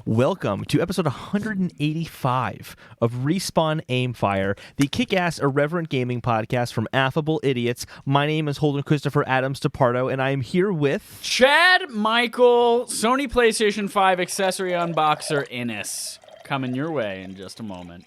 Welcome to episode 185 of Respawn Aimfire, the kick-ass irreverent gaming podcast from Affable Idiots. My name is Holden Christopher Adams DePardo, and I am here with... Chad Michael, Sony PlayStation 5 accessory unboxer Innes. Coming your way in just a moment.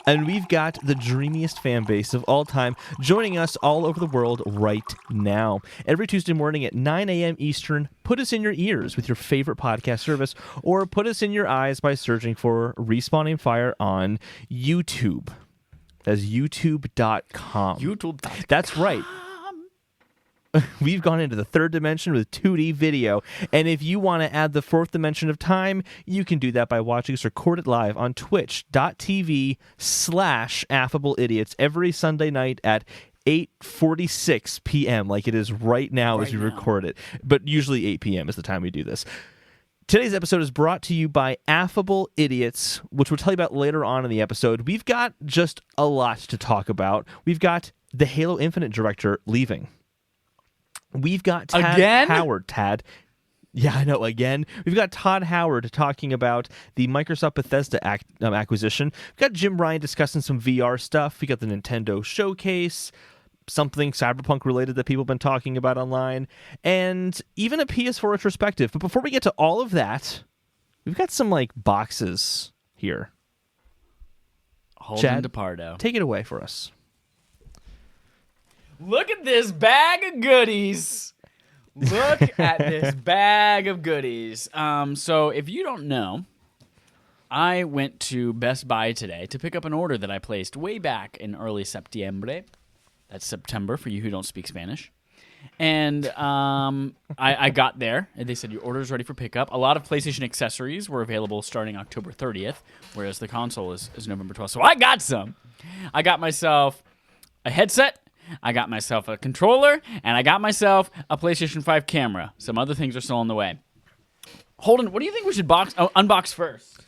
And we've got the dreamiest fan base of all time joining us all over the world right now. Every Tuesday morning at 9 a.m. Eastern, put us in your ears with your favorite podcast service, or put us in your eyes by searching for Respawn Aimfire on YouTube. That's youtube.com. YouTube.com. That's right. We've gone into the third dimension with 2D video, and if you want to add the fourth dimension of time, you can do that by watching us recorded live on twitch.tv/affableidiots every Sunday night at 8:46 p.m. like it is right now as we record it, but usually 8 p.m. is the time we do this. Today's episode is brought to you by Affable Idiots, which we'll tell you about later on in the episode. We've got just a lot to talk about. We've got the Halo Infinite director leaving. We've got Todd Howard. Yeah, I know, again. We've got Todd Howard talking about the Microsoft Bethesda acquisition. We've got Jim Ryan discussing some VR stuff. We got the Nintendo Showcase, something Cyberpunk related that people have been talking about online, and even a PS4 retrospective. But before we get to all of that, we've got some boxes here. Chad DePardo, take it away for us. Look at this bag of goodies. Look at this bag of goodies. So if you don't know, I went to Best Buy today to pick up an order that I placed way back in early Septiembre. That's September for you who don't speak Spanish. And I got there, and they said, your order is ready for pickup. A lot of PlayStation accessories were available starting October 30th, whereas the console is November 12th. So I got some. I got myself a headset. I got myself a controller, and I got myself a PlayStation 5 camera. Some other things are still on the way. Holden, what do you think we should unbox first?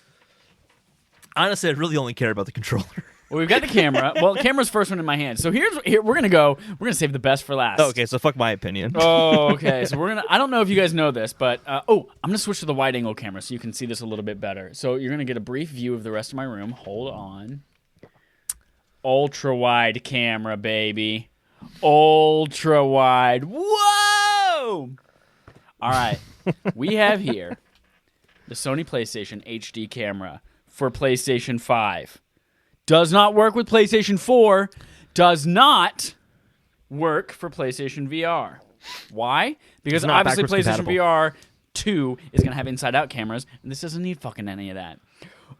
Honestly, I really only care about the controller. Well, we've got the camera. Well, camera's first one in my hand. So here we're gonna save the best for last. Okay, so fuck my opinion. Oh, okay. So I don't know if you guys know this, but I'm gonna switch to the wide angle camera so you can see this a little bit better. So you're gonna get a brief view of the rest of my room. Hold on. Ultra wide camera, baby. Ultra wide. Whoa! All right. We have here the Sony PlayStation HD camera for PlayStation 5. Does not work with PlayStation 4. Does not work for PlayStation VR. Why? Because obviously PlayStation VR 2 is going to have inside-out cameras, and this doesn't need fucking any of that.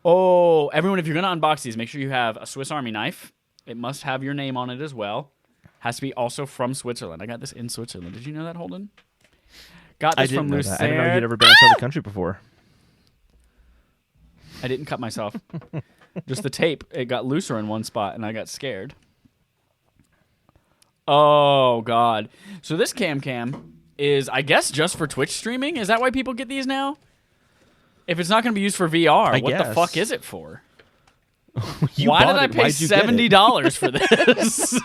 Oh, everyone, if you're going to unbox these, make sure you have a Swiss Army knife. It must have your name on it as well. Has to be also from Switzerland. I got this in Switzerland. Did you know that, Holden? Got this from Lucerne. I didn't know you'd ever been outside the country before. I didn't cut myself. Just the tape. It got looser in one spot, and I got scared. Oh, God. So this cam is, I guess, just for Twitch streaming? Is that why people get these now? If it's not going to be used for VR, what the fuck is it for? Why did I pay $70 for this?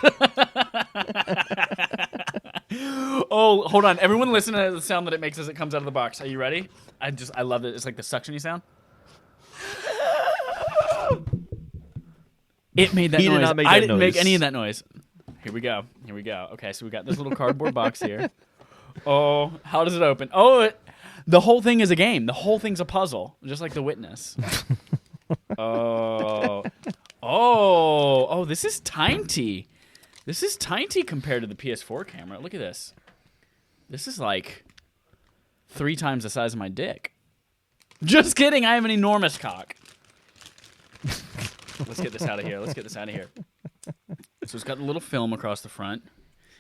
Oh, hold on. Everyone listen to the sound that it makes as it comes out of the box. Are you ready? I love it. It's like the suction-y sound. It made that noise. I didn't make any of that noise. Here we go. Okay, so we got this little cardboard box here. Oh, how does it open? Oh, the whole thing is a game. The whole thing's a puzzle, just like The Witness. Oh, this is tiny. This is tiny compared to the PS4 camera. Look at this. This is like 3 times the size of my dick. Just kidding. I have an enormous cock. Let's get this out of here. So it's got a little film across the front.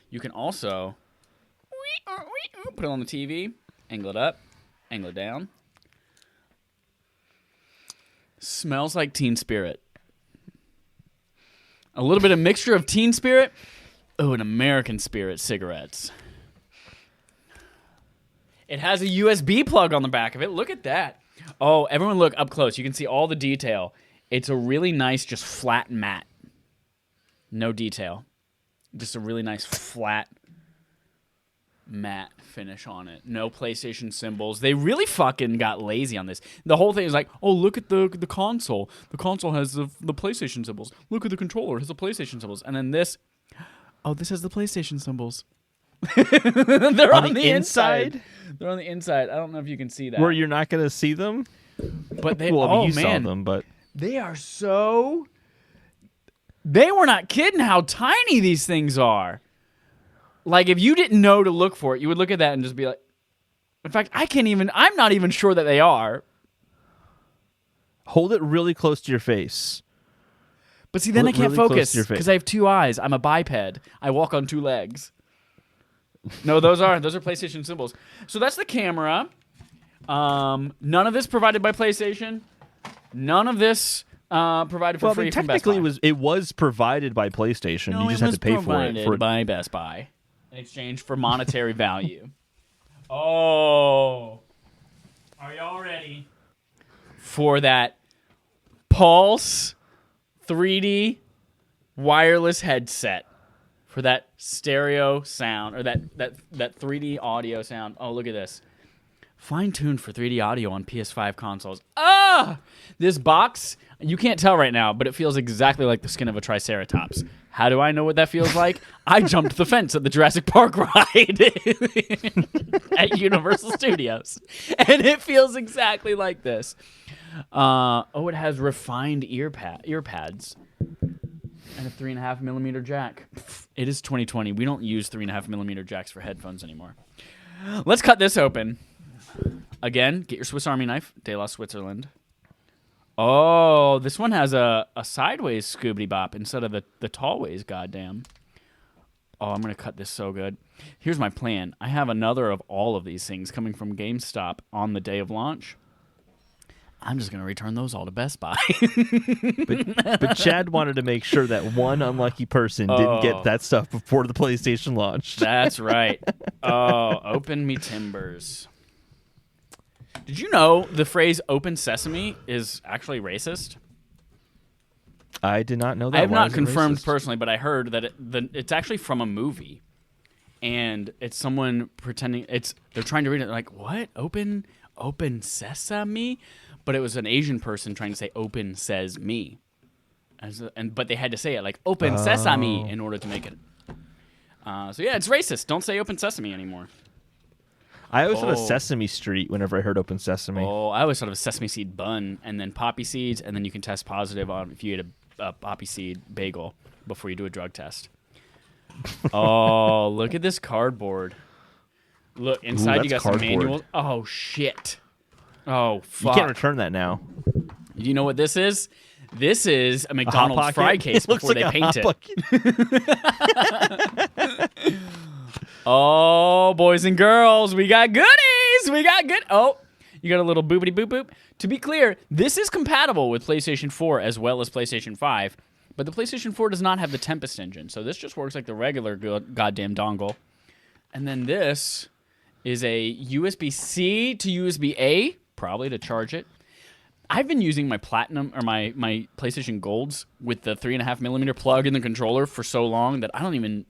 You can also put it on the TV, angle it up, angle it down. Smells like Teen Spirit. A little bit of mixture of Teen Spirit. Oh, and American Spirit cigarettes. It has a USB plug on the back of it. Look at that. Oh, everyone look up close. You can see all the detail. It's a really nice, just flat matte. No detail. Just a really nice flat matte finish on it. No PlayStation symbols. They really fucking got lazy on this. The whole thing is like, oh, look at the console. The console has the PlayStation symbols. Look at the controller. It has the PlayStation symbols. And then this, oh, this has the PlayStation symbols. They're on the inside. They're on the inside. I don't know if you can see that. Where you're not going to see them? But they, well, you man. saw them, but They are so... They were not kidding how tiny these things are. Like, if you didn't know to look for it, you would look at that and just be like... In fact, I'm not even sure that they are. Hold it really close to your face. But see, then I can't really focus because I have 2 eyes. I'm a biped. I walk on 2 legs. No, those are PlayStation symbols. So that's the camera. None of this provided by PlayStation. None of this provided for free from Best Buy. Technically, it was provided by PlayStation. No, you just had to pay for it. Provided by Best Buy in exchange for monetary value. Oh, are y'all ready for that Pulse 3D wireless headset? For that stereo sound, or that 3D audio sound. Oh, look at this. Fine-tuned for 3D audio on PS5 consoles. Ah! This box, you can't tell right now, but it feels exactly like the skin of a Triceratops. How do I know what that feels like? I jumped the fence at the Jurassic Park ride at Universal Studios. And it feels exactly like this. It has refined ear pads. And a 3.5mm jack. It is 2020. We don't use 3.5mm jacks for headphones anymore. Let's cut this open. Again, get your Swiss Army knife. De La Switzerland. Oh, this one has a sideways Scooby Bop instead of the tall ways, goddamn. Oh, I'm going to cut this so good. Here's my plan. I have another of all of these things coming from GameStop on the day of launch. I'm just going to return those all to Best Buy. but Chad wanted to make sure that one unlucky person didn't get that stuff before the PlayStation launched. That's right. Oh, open me timbers. Did you know the phrase open sesame is actually racist? I did not know that. I have not confirmed personally, but I heard that it's actually from a movie. And it's someone pretending they're trying to read it like, what? Open sesame? But it was an Asian person trying to say "open says me," but they had to say it like "open sesame" in order to make it. So yeah, it's racist. Don't say "open sesame" anymore. I always thought of Sesame Street whenever I heard "open sesame." Oh, I always thought of a sesame seed bun and then poppy seeds, and then you can test positive on if you eat a poppy seed bagel before you do a drug test. Oh, look at this cardboard. Look inside. You got some manuals. Oh shit. Oh, fuck. You can't return that now. You know what this is? This is a McDonald's fry case before they paint it. Oh, boys and girls, we got goodies. Oh, you got a little boopity boop boop. To be clear, this is compatible with PlayStation 4 as well as PlayStation 5, but the PlayStation 4 does not have the Tempest engine, so this just works like the regular goddamn dongle. And then this is a USB-C to USB-A. Probably to charge it. I've been using my Platinum or my PlayStation Golds with the 3.5mm plug in the controller for so long that I didn't even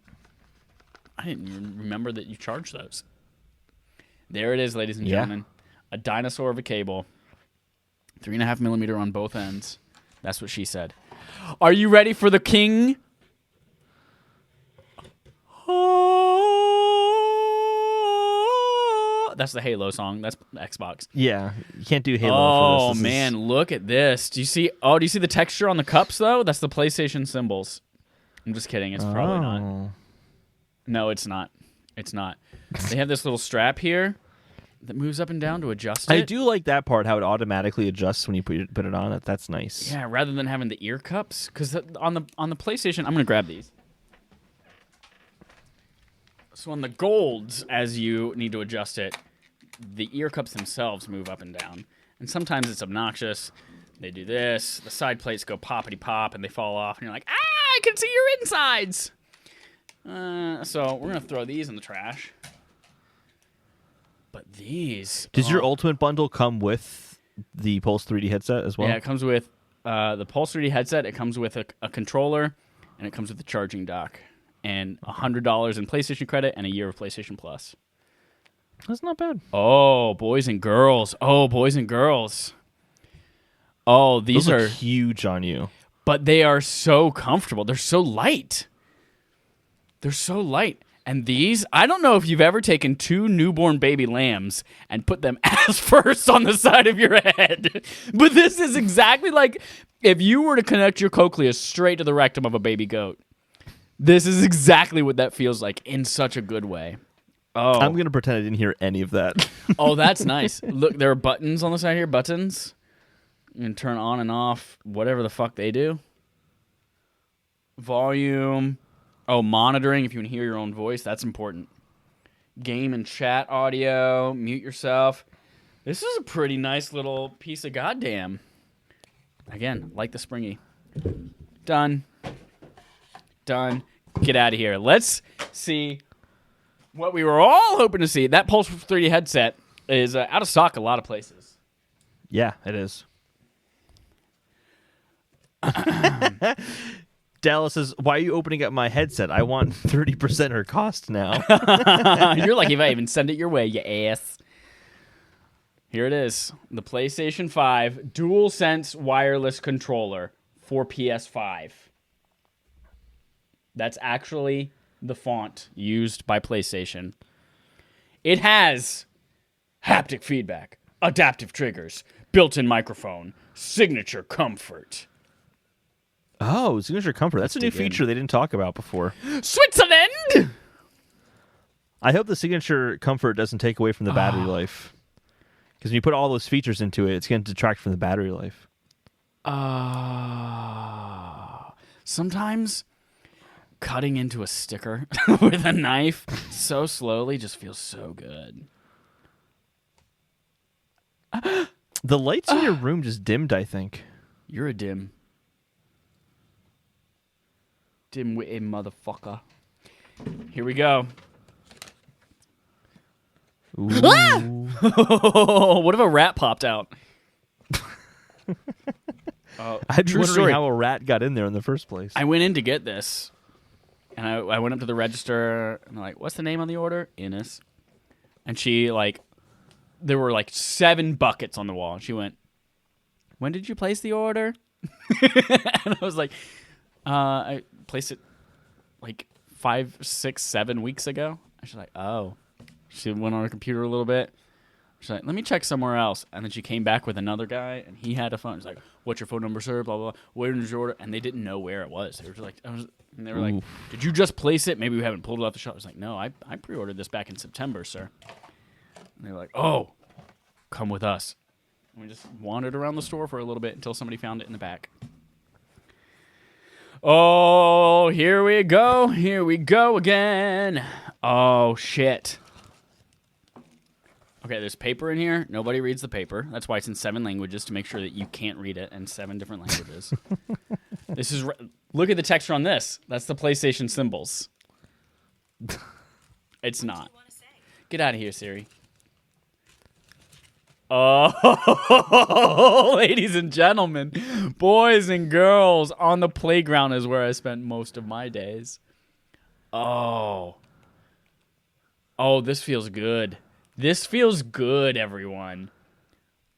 remember that you charge those. There it is, ladies and gentlemen. A dinosaur of a cable. 3.5mm on both ends. That's what she said. Are you ready for the king? That's the Halo song. That's Xbox. Yeah, you can't do Halo. Oh for this. Man, look at this. Do you see the texture on the cups though? That's the PlayStation symbols. I'm just kidding. It's probably not. No, it's not. It's not. They have this little strap here that moves up and down to adjust it. I do like that part, how it automatically adjusts when you put it on. That's nice. Yeah, rather than having the ear cups, because on the PlayStation, I'm gonna grab these. So on the Golds, as you need to adjust it, the ear cups themselves move up and down. And sometimes it's obnoxious. They do this. The side plates go poppity-pop, and they fall off. And you're like, I can see your insides. So we're going to throw these in the trash. But these... Does your Ultimate Bundle come with the Pulse 3D headset as well? Yeah, it comes with the Pulse 3D headset. It comes with a controller, and it comes with the charging dock. And $100 in PlayStation credit and a year of PlayStation Plus. That's not bad. Oh, boys and girls. Oh, boys and girls. Oh, these Those are look huge on you. But they are so comfortable. They're so light. They're so light. And these, I don't know if you've ever taken 2 newborn baby lambs and put them ass first on the side of your head. But this is exactly like if you were to connect your cochlea straight to the rectum of a baby goat. This is exactly what that feels like in such a good way. Oh, I'm going to pretend I didn't hear any of that. Oh, that's nice. Look, there are buttons on the side here. Buttons. You can turn on and off whatever the fuck they do. Volume. Oh, monitoring if you can hear your own voice. That's important. Game and chat audio. Mute yourself. This is a pretty nice little piece of goddamn. Again, like the springy. Done. Done. Get out of here. Let's see what we were all hoping to see. That Pulse 3D headset is out of stock a lot of places. Yeah, it is. Dallas says, why are you opening up my headset? I want 30% her cost now. You're lucky if I even send it your way, you ass. Here it is. The PlayStation 5 DualSense wireless controller for PS5. That's actually the font used by PlayStation. It has haptic feedback, adaptive triggers, built-in microphone, signature comfort. Oh, signature comfort. That's a new feature they didn't talk about before. Switzerland! I hope the signature comfort doesn't take away from the battery life. Because when you put all those features into it, it's going to detract from the battery life. Sometimes cutting into a sticker with a knife so slowly just feels so good. The lights in your room just dimmed, I think. You're a dim-witted motherfucker. Here we go. Ooh. What if a rat popped out? I'd be True wondering story. how a rat got in there in the first place. I went in to get this, and I went up to the register, and I'm like, what's the name on the order? Innes. And she, there were 7 buckets on the wall. And she went, when did you place the order? And I was like, I placed it 5, 6, 7 weeks ago. And she's like, oh. She went on her computer a little bit. She's like, let me check somewhere else. And then she came back with another guy, and he had a phone. She's like, what's your phone number, sir? Blah, blah, blah. Where did your order? And they didn't know where it was. They were just and they were like, did you just place it? Maybe we haven't pulled it off the shelf. I was like, no, I pre-ordered this back in September, sir. And they were like, oh, come with us. And we just wandered around the store for a little bit until somebody found it in the back. Oh, here we go. Here we go again. Oh, shit. Okay, there's paper in here. Nobody reads the paper. That's why it's in 7 languages, to make sure that you can't read it in 7 different languages. This is look at the texture on this. That's the PlayStation symbols. It's not. Get out of here, Siri. Oh, ladies and gentlemen, boys and girls, on the playground is where I spent most of my days. Oh, this feels good. This feels good, everyone.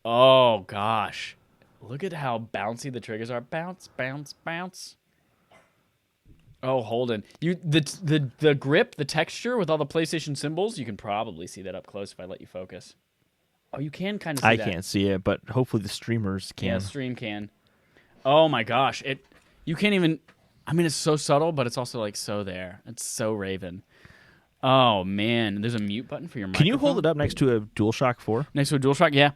Oh, gosh. Look at how bouncy the triggers are. Bounce, bounce, bounce. Oh, Holden. The grip, the texture with all the PlayStation symbols, you can probably see that up close if I let you focus. Oh, you can kind of see that. I can't see it, but hopefully the streamers can. Yeah, stream can. Oh, my gosh. You can't even... I mean, it's so subtle, but it's also, so there. It's so Raven. Oh, man. There's a mute button for your microphone. Can you hold it up next to a DualShock 4? Next to a DualShock? Yeah.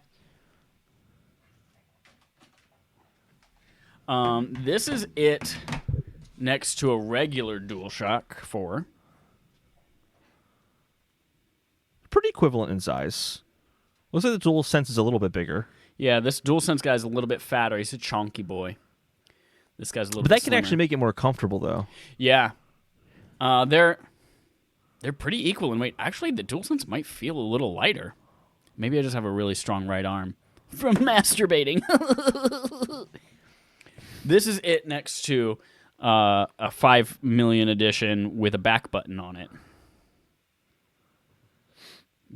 This is it next to a regular DualShock 4. Pretty equivalent in size. Looks like the DualSense is a little bit bigger. Yeah, this DualSense guy's a little bit fatter. He's a chonky boy. This guy's a little bit But that slimmer. can actually make it more comfortable, though. Yeah. They're pretty equal in weight. Actually, the DualSense might feel a little lighter. Maybe I just have a really strong right arm from masturbating. This is it next to a 5 million edition with a back button on it.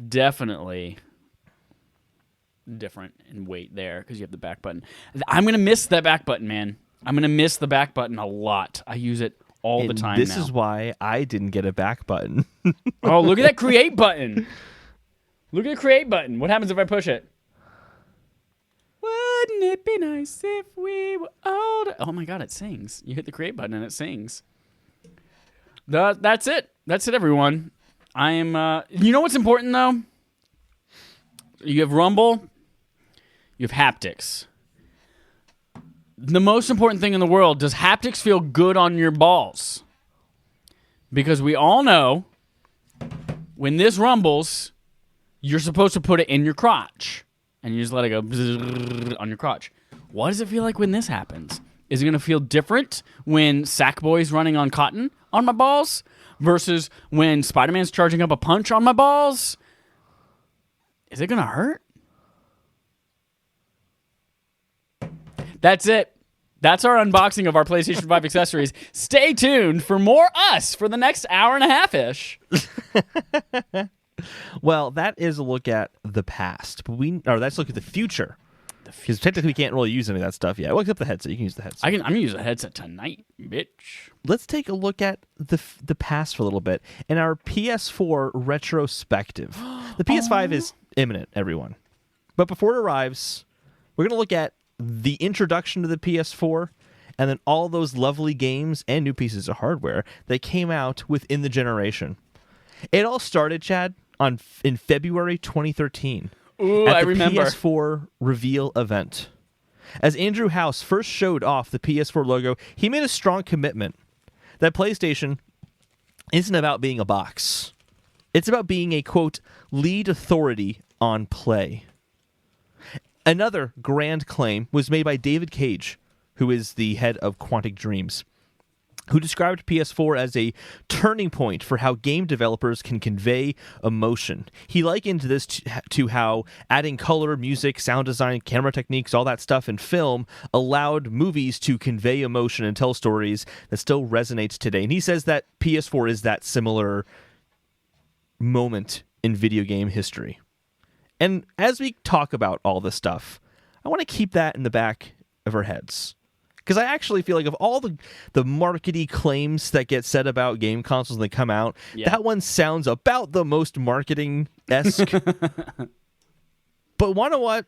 definitely different in weight there because you have the back button. I'm going to miss that back button, man. I'm going to miss the back button a lot. I use it all the time This now. is why I didn't get a back button. Oh, look at that create button. Look at the create button. What happens if I push it? Wouldn't it be nice if we were older? Oh my God, it sings. You hit the create button and it sings. That's it. That's it, everyone. I am. You know what's important though? You have Rumble. You have haptics. The most important thing in the world: does haptics feel good on your balls? Because we all know when this rumbles, you're supposed to put it in your crotch. And you just let it go on your crotch. What does it feel like when this happens? Is it going to feel different when Sackboy's running on cotton on my balls versus when Spider-Man's charging up a punch on my balls? Is it going to hurt? That's it. That's our unboxing of our PlayStation 5 accessories. Stay tuned for more us for the next hour and a half-ish. Well, that is a look at the past, but let's look at the future. Because technically we can't really use any of that stuff yet. Well, except the headset. You can use the headset. I'm gonna use a headset tonight, bitch. Let's take a look at the past for a little bit in our PS4 retrospective. The PS5 is imminent, everyone. But before it arrives, we're going to look at the introduction to the PS4 and then all those lovely games and new pieces of hardware that came out within the generation. It all started, Chad, in February 2013. Ooh, at I the remember. PS4 reveal event. As Andrew House first showed off the PS4 logo, he made a strong commitment that PlayStation isn't about being a box. It's about being a, quote, lead authority on play. Another grand claim was made by David Cage, who is the head of Quantic Dreams, who described PS4 as a turning point for how game developers can convey emotion. He likened this to how adding color, music, sound design, camera techniques, all that stuff in film allowed movies to convey emotion and tell stories that still resonates today. And he says that PS4 is that similar moment in video game history. And as we talk about all this stuff, I want to keep that in the back of our heads. Because I actually feel like of all the markety claims that get said about game consoles when they come out, that one sounds about the most marketing-esque. But you know what?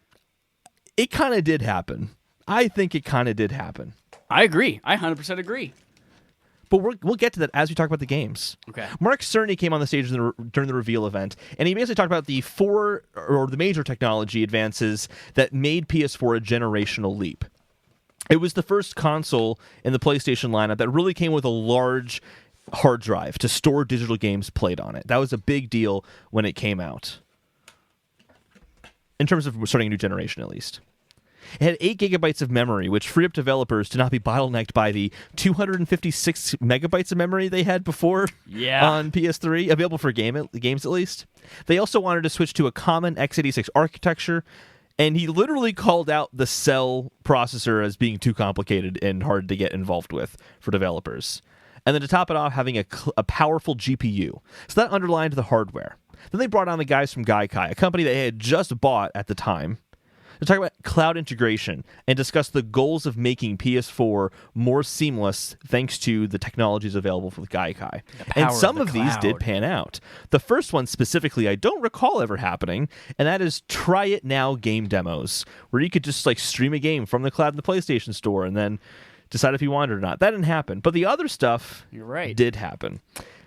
It kind of did happen. I think it kind of did happen. I agree. I 100% agree. But we'll get to that as we talk about the games. Okay. Mark Cerny came on the stage during the reveal event, and he basically talked about the the major technology advances that made PS4 a generational leap. It was the first console in the PlayStation lineup that really came with a large hard drive to store digital games played on it. That was a big deal when it came out. In terms of starting a new generation, at least. It had 8 gigabytes of memory, which freed up developers to not be bottlenecked by the 256 megabytes of memory they had before on PS3, available for games at least. They also wanted to switch to a common x86 architecture, and he literally called out the Cell processor as being too complicated and hard to get involved with for developers. And then to top it off, having a powerful GPU. So that underlined the hardware. Then they brought on the guys from Gaikai, a company they had just bought at the time, to talk about cloud integration and discuss the goals of making PS4 more seamless thanks to the technologies available with Gaikai. And some of these did pan out. The first one specifically I don't recall ever happening, and that is Try It Now game demos, where you could just stream a game from the cloud in the PlayStation Store and then decide if you wanted it or not. That didn't happen. But the other stuff did happen.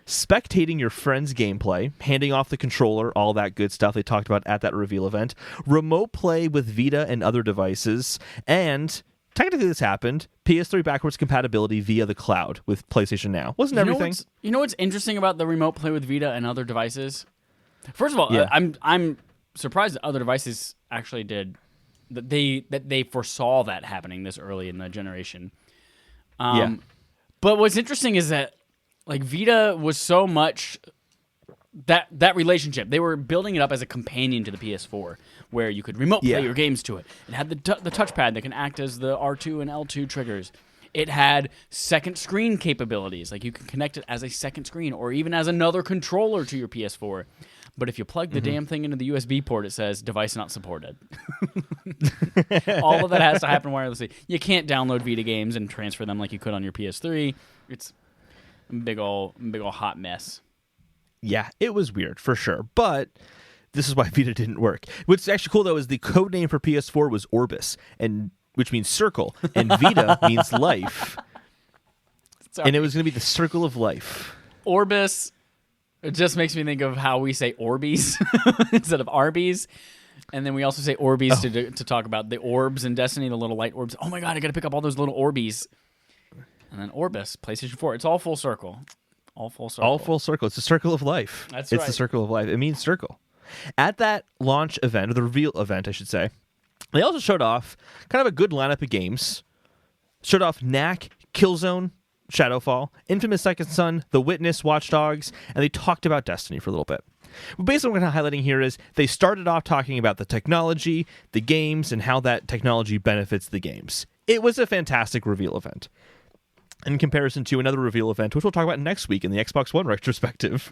Spectating your friend's gameplay, handing off the controller, all that good stuff they talked about at that reveal event, remote play with Vita and other devices, and technically this happened, PS3 backwards compatibility via the cloud with PlayStation Now. Wasn't everything? You know what's interesting about the remote play with Vita and other devices? First of all, I'm surprised that other devices actually did that they foresaw that happening this early in the generation. But what's interesting is that Vita was so much that relationship. They were building it up as a companion to the PS4, where you could remote play your games to it. It had the touchpad that can act as the R2 and L2 triggers. It had second screen capabilities, you can connect it as a second screen or even as another controller to your PS4. But if you plug the damn thing into the USB port, it says device not supported. All of that has to happen wirelessly. You can't download Vita games and transfer them like you could on your PS3. It's a big ol' hot mess. Yeah, it was weird for sure, but this is why Vita didn't work. What's actually cool though is the code name for PS4 was Orbis, and which means circle, and Vita means life. Sorry. And it was going to be the circle of life. Orbis, it just makes me think of how we say Orbeez instead of Arby's. And then we also say Orbeez to talk about the orbs in Destiny, the little light orbs. Oh my god, I got to pick up all those little Orbeez. And then Orbis, PlayStation 4. It's all full circle. All full circle. All full circle. It's the circle of life. That's right. It's the circle of life. It means circle. At that launch event, or the reveal event, I should say, they also showed off kind of a good lineup of games. Showed off Knack, Killzone, Shadowfall, Infamous Second Son, The Witness, Watch Dogs, and they talked about Destiny for a little bit. But basically what I'm highlighting here is they started off talking about the technology, the games, and how that technology benefits the games. It was a fantastic reveal event. In comparison to another reveal event, which we'll talk about next week in the Xbox One retrospective.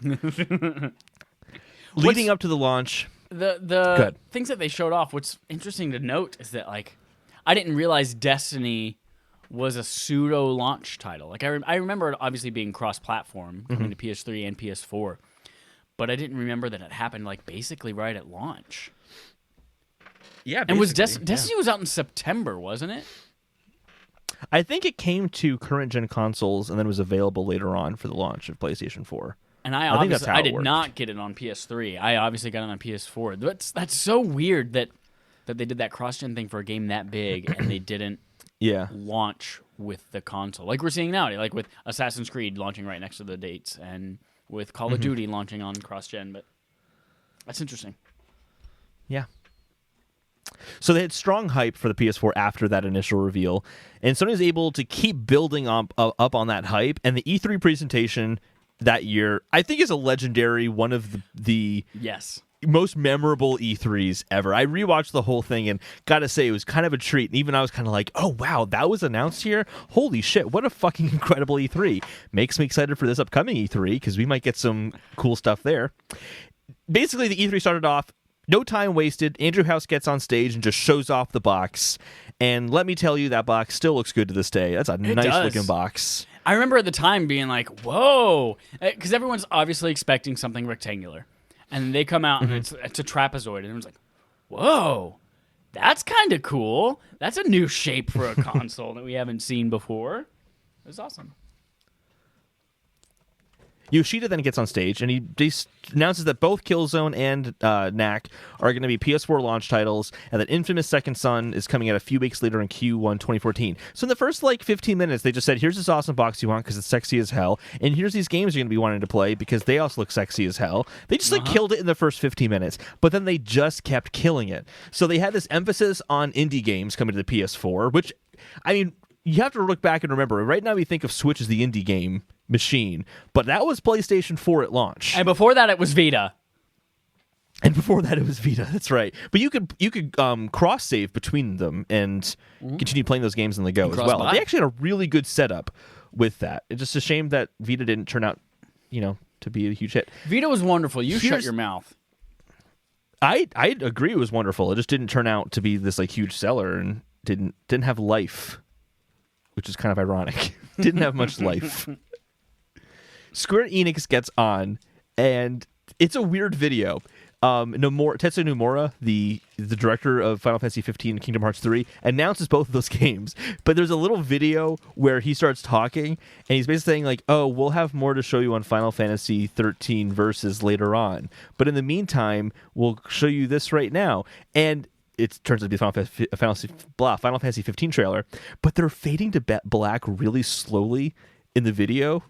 Leading up to the launch... The things that they showed off, what's interesting to note is that, like, I didn't realize Destiny was a pseudo-launch title. Like, I remember it obviously being cross-platform, coming to PS3 and PS4, but I didn't remember that it happened, like, basically right at launch. Yeah, and was Destiny was out in September, wasn't it? I think it came to current-gen consoles and then was available later on for the launch of PlayStation 4. And I did not get it on PS3. I obviously got it on PS4. That's so weird that they did that cross-gen thing for a game that big and they didn't launch with the console. Like we're seeing now, like with Assassin's Creed launching right next to the dates and with Call of Duty launching on cross-gen. But that's interesting. Yeah. So they had strong hype for the PS4 after that initial reveal, and Sony was able to keep building up on that hype, and the E3 presentation that year, I think, is a legendary, one of the most memorable E3s ever. I rewatched the whole thing and gotta say it was kind of a treat. And even I was kind of like, oh wow, that was announced here? Holy shit, what a fucking incredible E3. Makes me excited for this upcoming E3 because we might get some cool stuff there. Basically, the E3 started off, no time wasted. Andrew House gets on stage and just shows off the box. And let me tell you, that box still looks good to this day. That's a nice-looking box. I remember at the time being like, whoa, because everyone's obviously expecting something rectangular. And they come out and it's a trapezoid. And everyone's like, whoa, that's kind of cool. That's a new shape for a console that we haven't seen before. It was awesome. Yoshida then gets on stage and he announces that both Killzone and Knack are going to be PS4 launch titles, and that Infamous Second Son is coming out a few weeks later in Q1 2014. So in the first 15 minutes, they just said, here's this awesome box you want because it's sexy as hell, and here's these games you're going to be wanting to play because they also look sexy as hell. They just killed it in the first 15 minutes, but then they just kept killing it. So they had this emphasis on indie games coming to the PS4, which, I mean, you have to look back and remember, right now we think of Switch as the indie game machine, but that was PlayStation 4 at launch. And before that, it was Vita. That's right. But you could cross save between them and continue playing those games on the go as well. They actually had a really good setup with that. It's just a shame that Vita didn't turn out, to be a huge hit. Vita was wonderful. Shut your mouth. I agree, it was wonderful. It just didn't turn out to be this huge seller and didn't have life, which is kind of ironic. Didn't have much life. Square Enix gets on, and it's a weird video. Tetsuya Nomura, the director of Final Fantasy 15 and Kingdom Hearts 3, announces both of those games. But there's a little video where he starts talking, and he's basically saying, oh, we'll have more to show you on Final Fantasy 13 Versus later on. But in the meantime, we'll show you this right now. And it turns out to be a Final Fantasy 15 trailer, but they're fading to black really slowly in the video.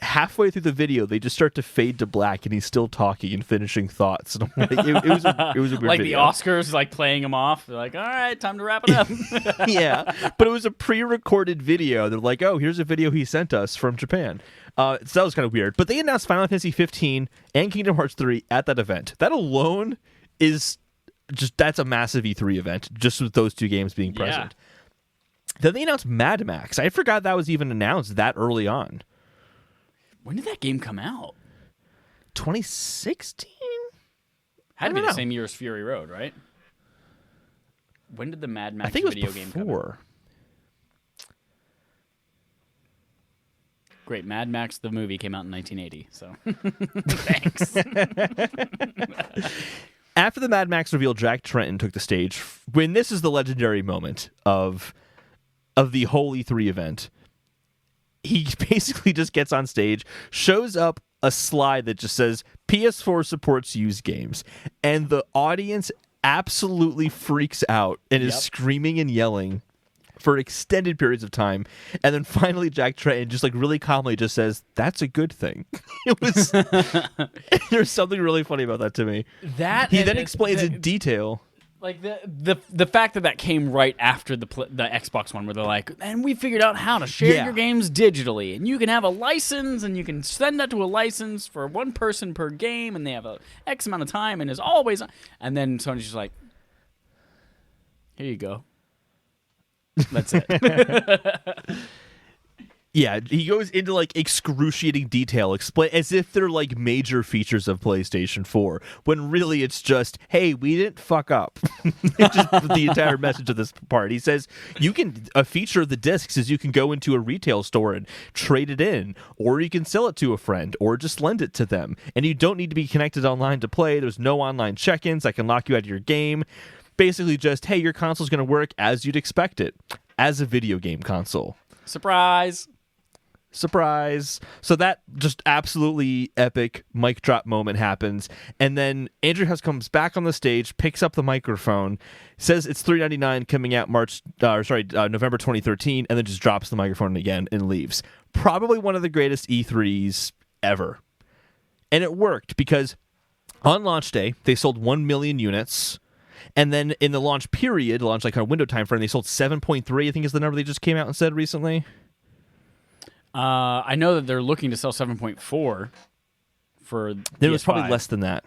Halfway through the video, they just start to fade to black, and he's still talking and finishing thoughts. And I'm like, it was a weird like video. The Oscars, playing him off. They're like, all right, time to wrap it up. Yeah, but it was a pre-recorded video. They're like, oh, here's a video he sent us from Japan. So that was kind of weird. But they announced Final Fantasy 15 and Kingdom Hearts 3 at that event. That alone is that's a massive E3 event, just with those two games being present. Then they announced Mad Max. I forgot that was even announced that early on. When did that game come out? 2016? Had to be the same year as Fury Road, right? When did the Mad Max video game come out? Great. Mad Max, the movie, came out in 1980. So, thanks. After the Mad Max reveal, Jack Tretton took the stage when this is the legendary moment of the whole E3 event. He basically just gets on stage, shows up a slide that just says PS4 supports used games, and the audience absolutely freaks out and is screaming and yelling for extended periods of time. And then finally Jack Tretton just like really calmly just says, "That's a good thing." It was there's something really funny about that to me. That he then explains in detail. Like the fact that came right after the Xbox one, where they're like, and we figured out how to share your games digitally, and you can have a license, and you can send that to a license for one person per game, and they have a X amount of time, and is always, and then Sony's just like, here you go. That's it. Yeah, he goes into like excruciating detail, explain as if they're like major features of PlayStation 4, when really it's just, hey, we didn't fuck up. It's just the entire message of this part. He says a feature of the discs is you can go into a retail store and trade it in, or you can sell it to a friend, or just lend it to them, and you don't need to be connected online to play. There's no online check-ins that can lock you out of your game. Basically, just hey, your console's going to work as you'd expect it, as a video game console. Surprise. So that just absolutely epic mic drop moment happens, and then Andrew House comes back on the stage, picks up the microphone, says it's $3.99 coming out November 2013, and then just drops the microphone again and leaves. Probably one of the greatest E3s ever. And it worked because on launch day they sold 1 million units. And then in the launch period, like kind of window time frame, they sold 7.3, I think is the number they just came out and said recently. I know that they're looking to sell 7.4 for PS5. It was probably less than that.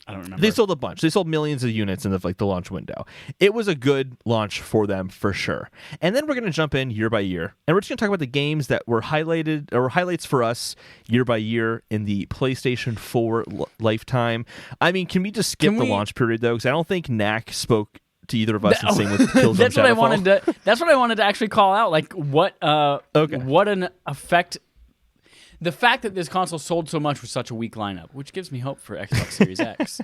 I don't remember. They sold a bunch. They sold millions of units in the launch window. It was a good launch for them for sure. And then we're going to jump in year by year, and we're just going to talk about the games that were highlighted or highlights for us year by year in the PlayStation 4 lifetime. I mean, can we just skip the launch period though? Because I don't think Knack spoke to either of us, and same with Killzone that's what Shadowfall. That's what I wanted to actually call out. Like what an effect. The fact that this console sold so much with such a weak lineup, which gives me hope for Xbox Series X.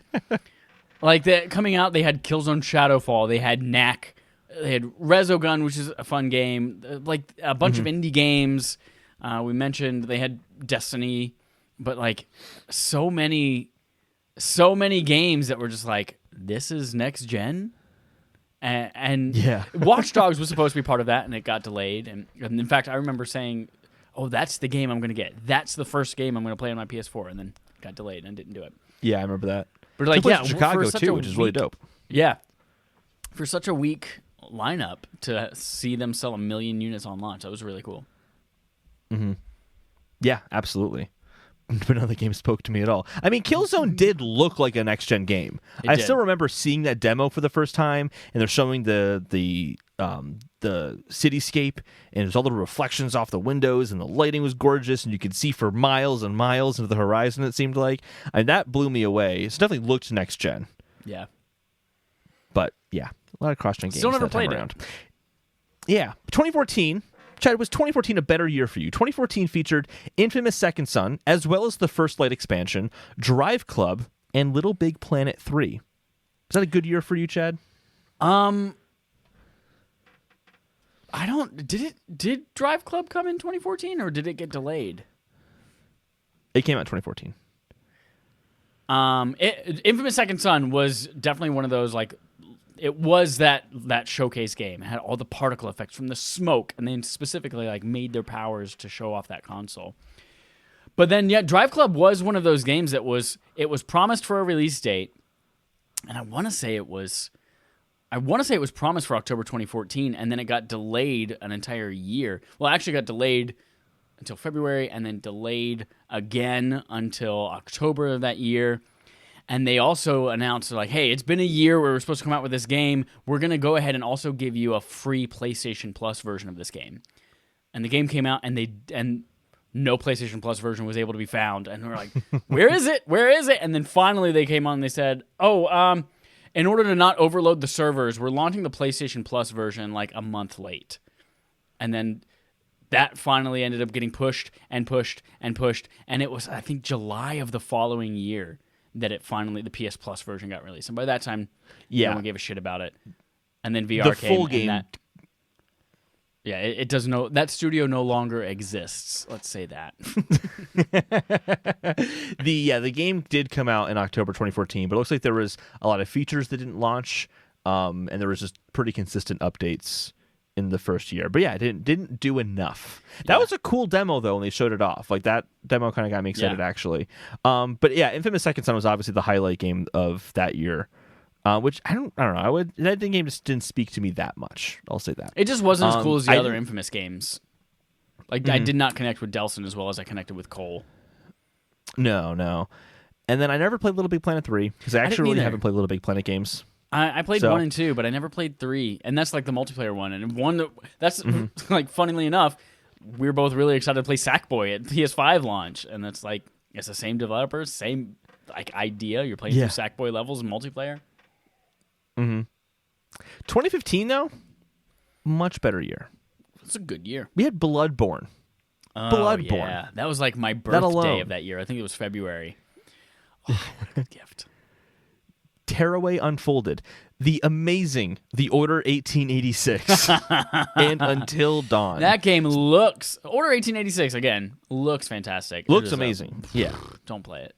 Like coming out, they had Killzone Shadowfall, they had Knack, they had Resogun, which is a fun game, like a bunch of indie games. We mentioned they had Destiny, but like so many games that were just like, this is next gen. And Watch Dogs was supposed to be part of that, and it got delayed. And in fact, I remember saying, oh, that's the game I'm going to get. That's the first game I'm going to play on my PS4, and then it got delayed and didn't do it. Yeah, I remember that. But like, yeah, Chicago too, which is really dope. Yeah, for such a weak lineup to see them sell 1 million units on launch, that was really cool. Mm-hmm. Yeah, absolutely. But none of the games spoke to me at all. I mean, Killzone did look like a next-gen game. I still remember seeing that demo for the first time, and they're showing the cityscape, and there's all the reflections off the windows, and the lighting was gorgeous, and you could see for miles and miles into the horizon, it seemed like. And that blew me away. It definitely looked next-gen. Yeah. But, yeah, a lot of cross-gen games. Still never played it. Yeah. 2014... Chad, was 2014 a better year for you? 2014 featured Infamous Second Son, as well as the First Light expansion, Drive Club, and Little Big Planet 3. Is that a good year for you, Chad? Did Drive Club come in 2014, or did it get delayed? It came out in 2014. Infamous Second Son was definitely one of those, like, it was that showcase game. It had all the particle effects from the smoke, and they specifically like made their powers to show off that console. But then, yeah, Drive Club was one of those games that was promised for a release date, and I want to say it was promised for October 2014, and then it got delayed an entire year. Well, it actually got delayed until February, and then delayed again until October of that year. And they also announced, like, hey, it's been a year where we're supposed to come out with this game. We're going to go ahead and also give you a free PlayStation Plus version of this game. And the game came out, and no PlayStation Plus version was able to be found. And we're like, where is it? Where is it? And then finally they came on and they said, in order to not overload the servers, we're launching the PlayStation Plus version like a month late. And then that finally ended up getting pushed and pushed and pushed. And it was, I think, July of the following year that it finally, the PS Plus version got released. And by that time, no one gave a shit about it. And then VR came. Full game. It does that studio no longer exists. Let's say that. The game did come out in October 2014, but it looks like there was a lot of features that didn't launch, and there was just pretty consistent updates in the first year. But yeah, it didn't do enough. That was a cool demo though when they showed it off. Like that demo kind of got me excited actually. But yeah, Infamous Second Son was obviously the highlight game of that year. Which I don't know. That game just didn't speak to me that much. I'll say that. It just wasn't as cool as the other Infamous games. Like I did not connect with Delson as well as I connected with Cole. No. And then I never played Little Big Planet 3 because I actually really haven't played Little Big Planet games. I played 1 and 2, but I never played 3, and that's like the multiplayer one. And that's like, funnily enough, we were both really excited to play Sackboy at PS5 launch, and that's like it's the same developers, same like idea. You're playing through Sackboy levels in multiplayer. 2015 though, much better year. It's a good year. We had Bloodborne. Yeah, that was like my birthday of that year. I think it was February. Oh, what a good gift. Tearaway Unfolded, the amazing The Order 1886, and Until Dawn. That game looks Order 1886 again looks fantastic. Looks amazing. Yeah, don't play it.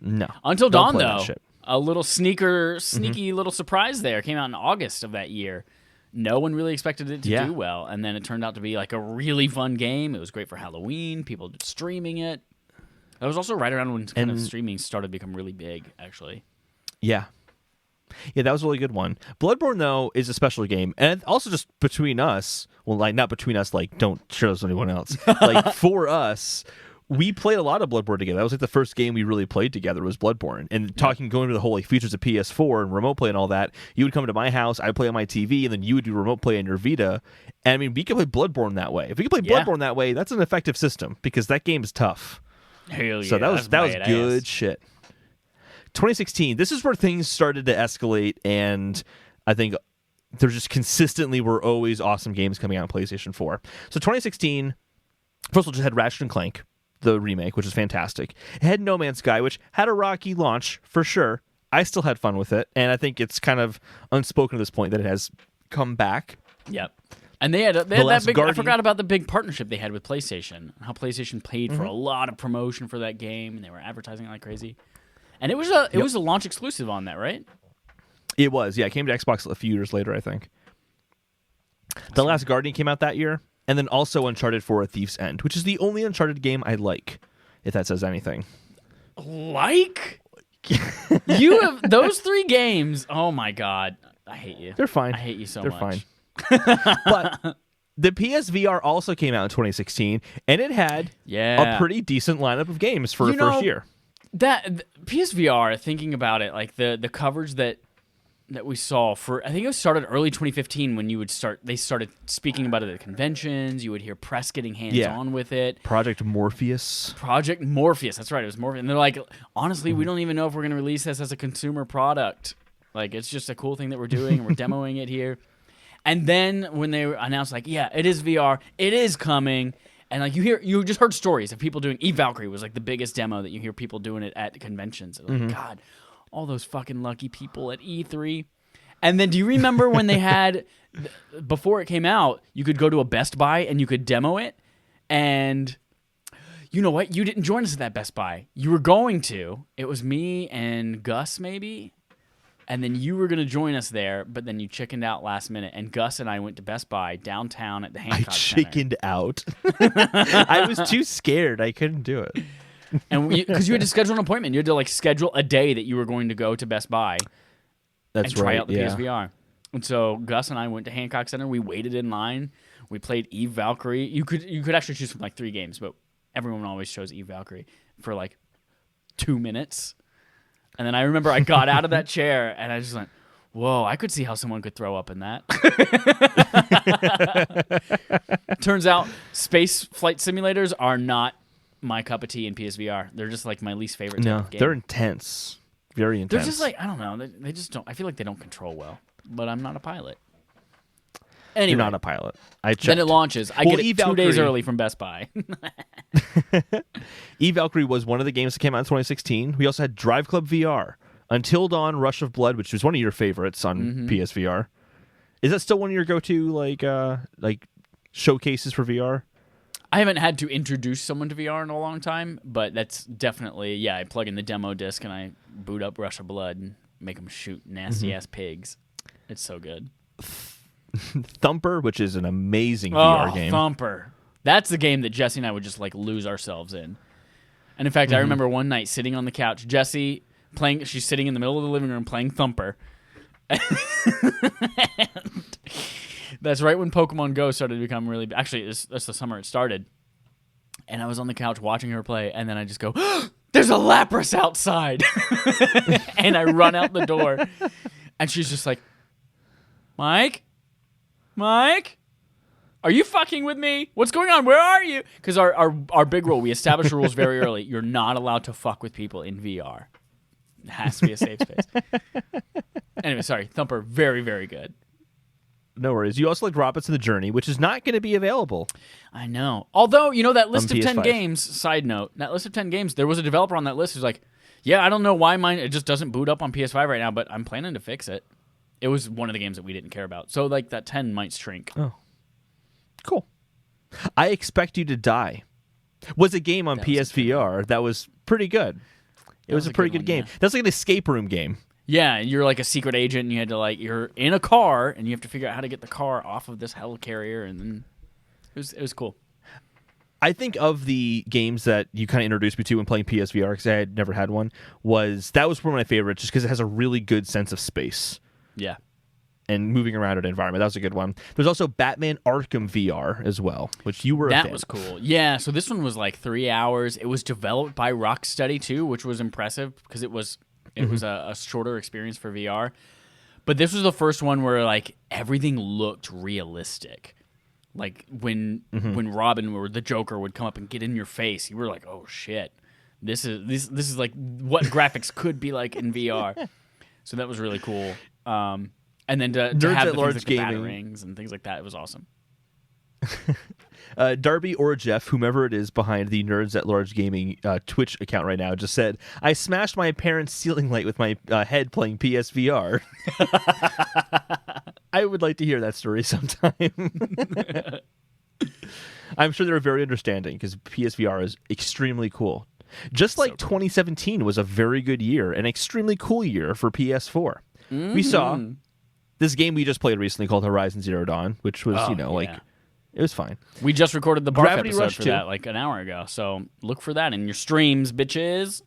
No. Until Dawn though. A little sneaky little surprise there. Came out in August of that year. No one really expected it to do well, and then it turned out to be like a really fun game. It was great for Halloween. People streaming it. That was also right around when kind of streaming started to become really big, actually. Yeah, that was a really good one. Bloodborne, though, is a special game, and also just between us. Well, like not between us. Like, don't share this with anyone else. Like for us. We played a lot of Bloodborne together. That was like the first game we really played together was Bloodborne. And going to the whole like features of PS4 and remote play and all that, you would come to my house, I'd play on my TV, and then you would do remote play on your Vita. And I mean, we could play Bloodborne that way. If we could play Bloodborne that way, that's an effective system because that game is tough. Hell yeah, so that was good shit. 2016, this is where things started to escalate, and I think there just consistently were always awesome games coming out on PlayStation 4. So 2016, first of all, just had Ratchet & Clank, the remake, which is fantastic. It had No Man's Sky, which had a rocky launch, for sure. I still had fun with it, and I think it's kind of unspoken at this point that it has come back. Yep. And they had that big... I forgot about the big partnership they had with PlayStation, how PlayStation paid for a lot of promotion for that game, and they were advertising it like crazy. And it was a launch exclusive on that, right? It was, yeah. It came to Xbox a few years later, I think. The Last Guardian came out that year. And then also Uncharted 4: A Thief's End, which is the only Uncharted game I like, if that says anything. Like? You have those 3 games. Oh, my God. I hate you. They're fine. I hate you so much. They're fine. But the PSVR also came out in 2016, and it had a pretty decent lineup of games for a first year. That PSVR, thinking about it, like the coverage that we saw for, I think it started early 2015 when they started speaking about it at conventions. You would hear press getting hands-on with it. Project Morpheus, that's right, it was Morpheus. And they're like, honestly, we don't even know if we're going to release this as a consumer product. Like, it's just a cool thing that we're doing, and we're demoing it here. And then when they announced, like, yeah, it is VR, it is coming, and like you just heard stories of people doing, Eve Valkyrie was like the biggest demo that you hear people doing it at conventions. Like, God, all those fucking lucky people at E3. And then do you remember when they had, before it came out, you could go to a Best Buy and you could demo it? And you know what? You didn't join us at that Best Buy. You were going to. It was me and Gus, maybe. And then you were going to join us there, but then you chickened out last minute. And Gus and I went to Best Buy downtown at the Hancock Center. I chickened out. I was too scared. I couldn't do it. And because you had to schedule an appointment. You had to like schedule a day that you were going to go to Best Buy. That's and try out the PSVR. And so Gus and I went to Hancock Center. We waited in line. We played Eve Valkyrie. You could actually choose from like 3 games, but everyone always chose Eve Valkyrie for like 2 minutes. And then I remember I got out of that chair and I just went, Whoa, I could see how someone could throw up in that. Turns out space flight simulators are not my cup of tea in PSVR. They're just like my least favorite type of game. They're intense. Very intense. They're just like, I don't know. They just don't. I feel like they don't control well. But I'm not a pilot. Anyway. You're not a pilot. I checked. Then it launches. I get it 2 days early from Best Buy. E-Valkyrie was one of the games that came out in 2016. We also had Drive Club VR, Until Dawn, Rush of Blood, which was one of your favorites on PSVR. Is that still one of your go-to like showcases for VR? I haven't had to introduce someone to VR in a long time, but that's definitely, I plug in the demo disc and I boot up Rush of Blood and make them shoot nasty-ass pigs. It's so good. Thumper, which is an amazing VR game. Thumper. That's the game that Jesse and I would just like lose ourselves in. And in fact, I remember one night sitting on the couch, Jesse playing, she's sitting in the middle of the living room playing Thumper. That's right when Pokemon Go started to become really big. Actually, that's the summer it started. And I was on the couch watching her play, and then I just go, there's a Lapras outside! And I run out the door. And she's just like, Mike? Are you fucking with me? What's going on? Where are you? Because our big rule, we established rules very early. You're not allowed to fuck with people in VR. It has to be a safe space. Anyway, sorry. Thumper, very, very good. No worries. You also like Robots in the Journey, which is not going to be available. I know. Although, that list of 10 PS5. games, side note, that list of 10 games, there was a developer on that list who's like, I don't know why mine, it just doesn't boot up on PS5 right now, but I'm planning to fix it. It was one of the games that we didn't care about. So, like, that 10 might shrink. Oh. Cool. I Expect You to Die was a game on PSVR that was pretty good. It was a pretty good game. That's like an escape room game. Yeah, you're like a secret agent, and you had to you're in a car, and you have to figure out how to get the car off of this helicarrier, and then it was cool. I think of the games that you kind of introduced me to when playing PSVR, because I had never had one, that was one of my favorites, just because it has a really good sense of space. Yeah. And moving around an environment. That was a good one. There's also Batman Arkham VR as well, which you were a fan. That was cool. Yeah, so this one was like 3 hours. It was developed by Rocksteady too, which was impressive because it was a shorter experience for VR. But this was the first one where like everything looked realistic. Like when Robin or the Joker would come up and get in your face, you were like, "Oh shit. This is like what graphics could be like in VR." So that was really cool. And then to have the Large things like Gaming. the batarangs and things like that, it was awesome. Darby or Jeff, whomever it is behind the Nerds at Large Gaming Twitch account right now, just said, I smashed my parents' ceiling light with my head playing PSVR. I would like to hear that story sometime. I'm sure they're very understanding because PSVR is extremely cool. Just like 2017 was a very good year, an extremely cool year for PS4. We saw this game we just played recently called Horizon Zero Dawn, which was, it was fine. We just recorded the Barf Gravity episode Rush for 2. that like an hour ago, so look for that in your streams, bitches.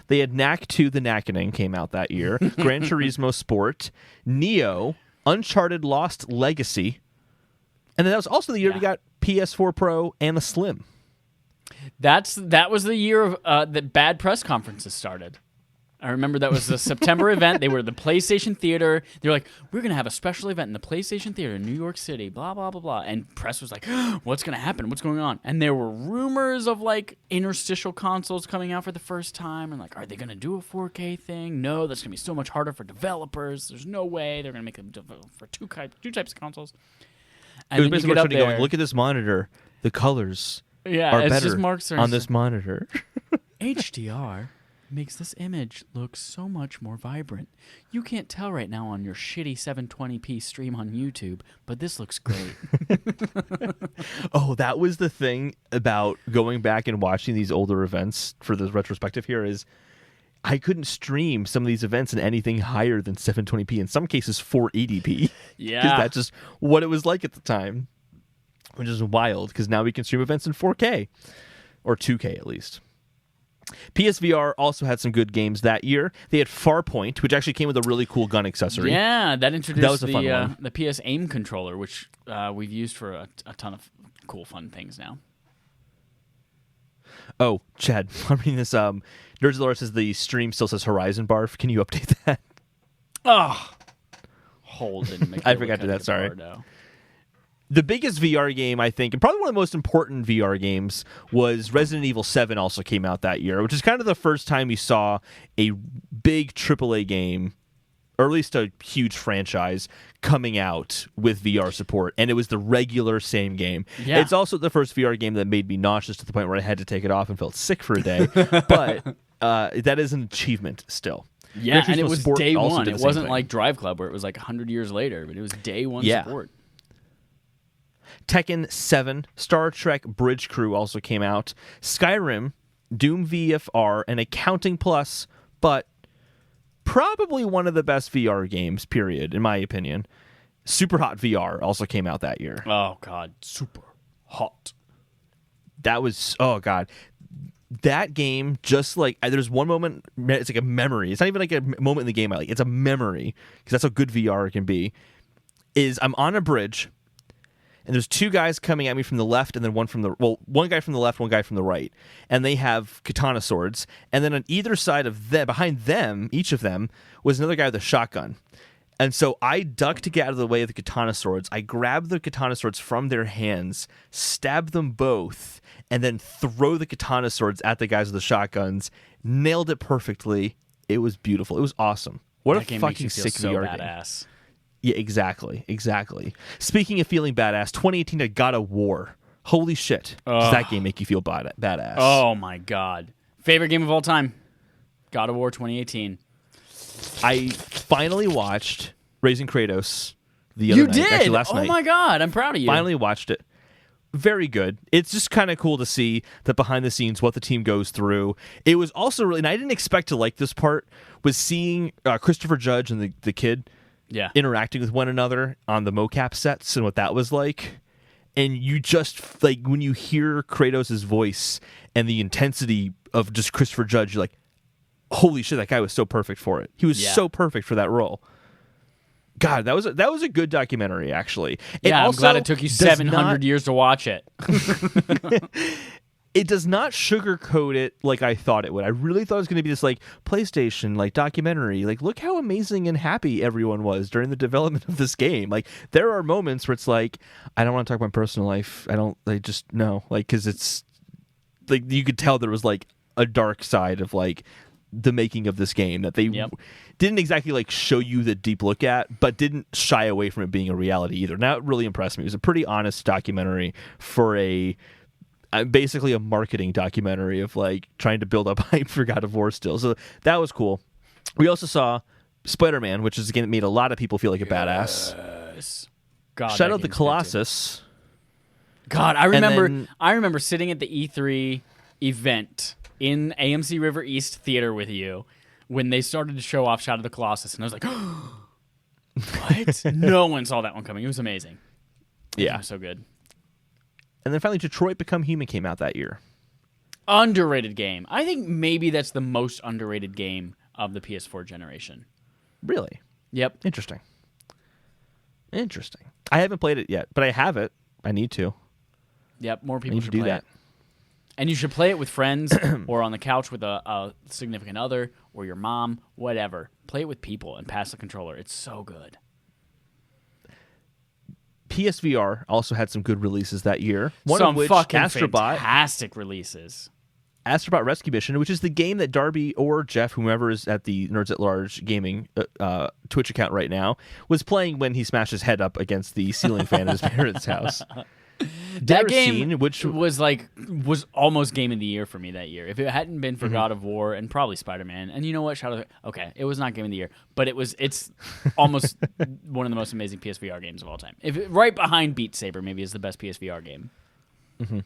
They had Knack 2 The Knackening came out that year, Gran Turismo Sport, Neo, Uncharted Lost Legacy, and then that was also the year we got PS4 Pro and the Slim. That was the year of that bad press conferences started. I remember that was the September event. They were at the PlayStation Theater. They were like, we're going to have a special event in the PlayStation Theater in New York City, blah, blah, blah, blah. And press was like, what's going to happen? What's going on? And there were rumors of, like, interstitial consoles coming out for the first time. And, like, are they going to do a 4K thing? No, that's going to be so much harder for developers. There's no way they're going to make them for two types of consoles. And it was basically somebody going, look at this monitor. The colors are better just Mark on this monitor. HDR makes this image look so much more vibrant. You can't tell right now on your shitty 720p stream on YouTube, but this looks great. Oh, that was the thing about going back and watching these older events for the retrospective here is I couldn't stream some of these events in anything higher than 720p, in some cases 480p. Yeah. Because that's just what it was like at the time, which is wild because now we can stream events in 4K or 2K at least. PSVR also had some good games that year. They had Farpoint, which actually came with a really cool gun accessory. Yeah, that introduced was a fun one. the PS Aim controller, which we've used for a ton of cool, fun things now. Oh, Chad, I'm reading this. Nerds Lore says the stream still says Horizon Barf. Can you update that? Oh, Holden. I forgot to do that, sorry. The biggest VR game, I think, and probably one of the most important VR games, was Resident Evil 7 also came out that year, which is kind of the first time we saw a big AAA game, or at least a huge franchise, coming out with VR support, and it was the regular same game. Yeah. It's also the first VR game that made me nauseous to the point where I had to take it off and felt sick for a day, but that is an achievement still. Yeah, and it was day one. It wasn't like Drive Club where it was like 100 years later, but it was day one support. Tekken 7, Star Trek Bridge Crew also came out. Skyrim, Doom VFR, and Accounting Plus, but probably one of the best VR games, period, in my opinion. Super Hot VR also came out that year. Oh, God. Super hot. That was, oh, God. That game, just like, there's one moment, it's like a memory. It's not even like a moment in the game I like. It's a memory, because that's how good VR can be, is I'm on a bridge, and there's two guys coming at me from the left, and then one guy from the left, one guy from the right, and they have katana swords, and then on either side of them, behind them, each of them, was another guy with a shotgun. And so I duck to get out of the way of the katana swords. I grab the katana swords from their hands, stab them both, and then throw the katana swords at the guys with the shotguns. Nailed it perfectly. It was beautiful. It was awesome. What a fucking sick VR badass. Game. Yeah, exactly. Speaking of feeling badass, 2018 had God of War. Holy shit. Does that game make you feel badass? Oh, my God. Favorite game of all time? God of War 2018. I finally watched Raising Kratos the other night. You did? Actually, last night. Oh, my God. I'm proud of you. Finally watched it. Very good. It's just kind of cool to see that behind the scenes, what the team goes through. It was also really, and I didn't expect to like this part, was seeing Christopher Judge and the kid interacting with one another on the mocap sets and what that was like. And you just, like, when you hear Kratos' voice and the intensity of just Christopher Judge, you're like, holy shit, that guy was so perfect for it. He was so perfect for that role. God, that was a good documentary, actually. Yeah, I'm glad it took you 700 years to watch it. It does not sugarcoat it like I thought it would. I really thought it was going to be this like PlayStation like documentary. Like, look how amazing and happy everyone was during the development of this game. Like, there are moments where it's like, I don't want to talk about my personal life. Just no, like, because it's like you could tell there was like a dark side of like the making of this game that they didn't exactly like show you the deep look at, but didn't shy away from it being a reality either. Now it really impressed me. It was a pretty honest documentary for basically a marketing documentary of like trying to build up hype for God of War still. So that was cool. We also saw Spider-Man, which is a game that made a lot of people feel like a badass. God, Shadow of the Colossus. God, I remember sitting at the E3 event in AMC River East Theater with you when they started to show off Shadow of the Colossus, and I was like, what? No one saw that one coming. It was amazing. Yeah. It was so good. And then finally, Detroit Become Human came out that year. Underrated game. I think maybe that's the most underrated game of the PS4 generation. Really? Yep. Interesting. I haven't played it yet, but I have it. I need to. Yep, more people should do that. And you should play it with friends or on the couch with a significant other or your mom, whatever. Play it with people and pass the controller. It's so good. PSVR also had some good releases that year. One some of which, fucking Astrobot, fantastic releases. Astrobot Rescue Mission, which is the game that Darby or Jeff, whomever is at the Nerds at Large gaming Twitch account right now, was playing when he smashed his head up against the ceiling fan at his parents' house. That game was almost game of the year for me that year. If it hadn't been for God of War and probably Spider-Man, and you know what, it was not game of the year, but it's almost one of the most amazing PSVR games of all time. Right behind Beat Saber, maybe is the best PSVR game. Mm-hmm.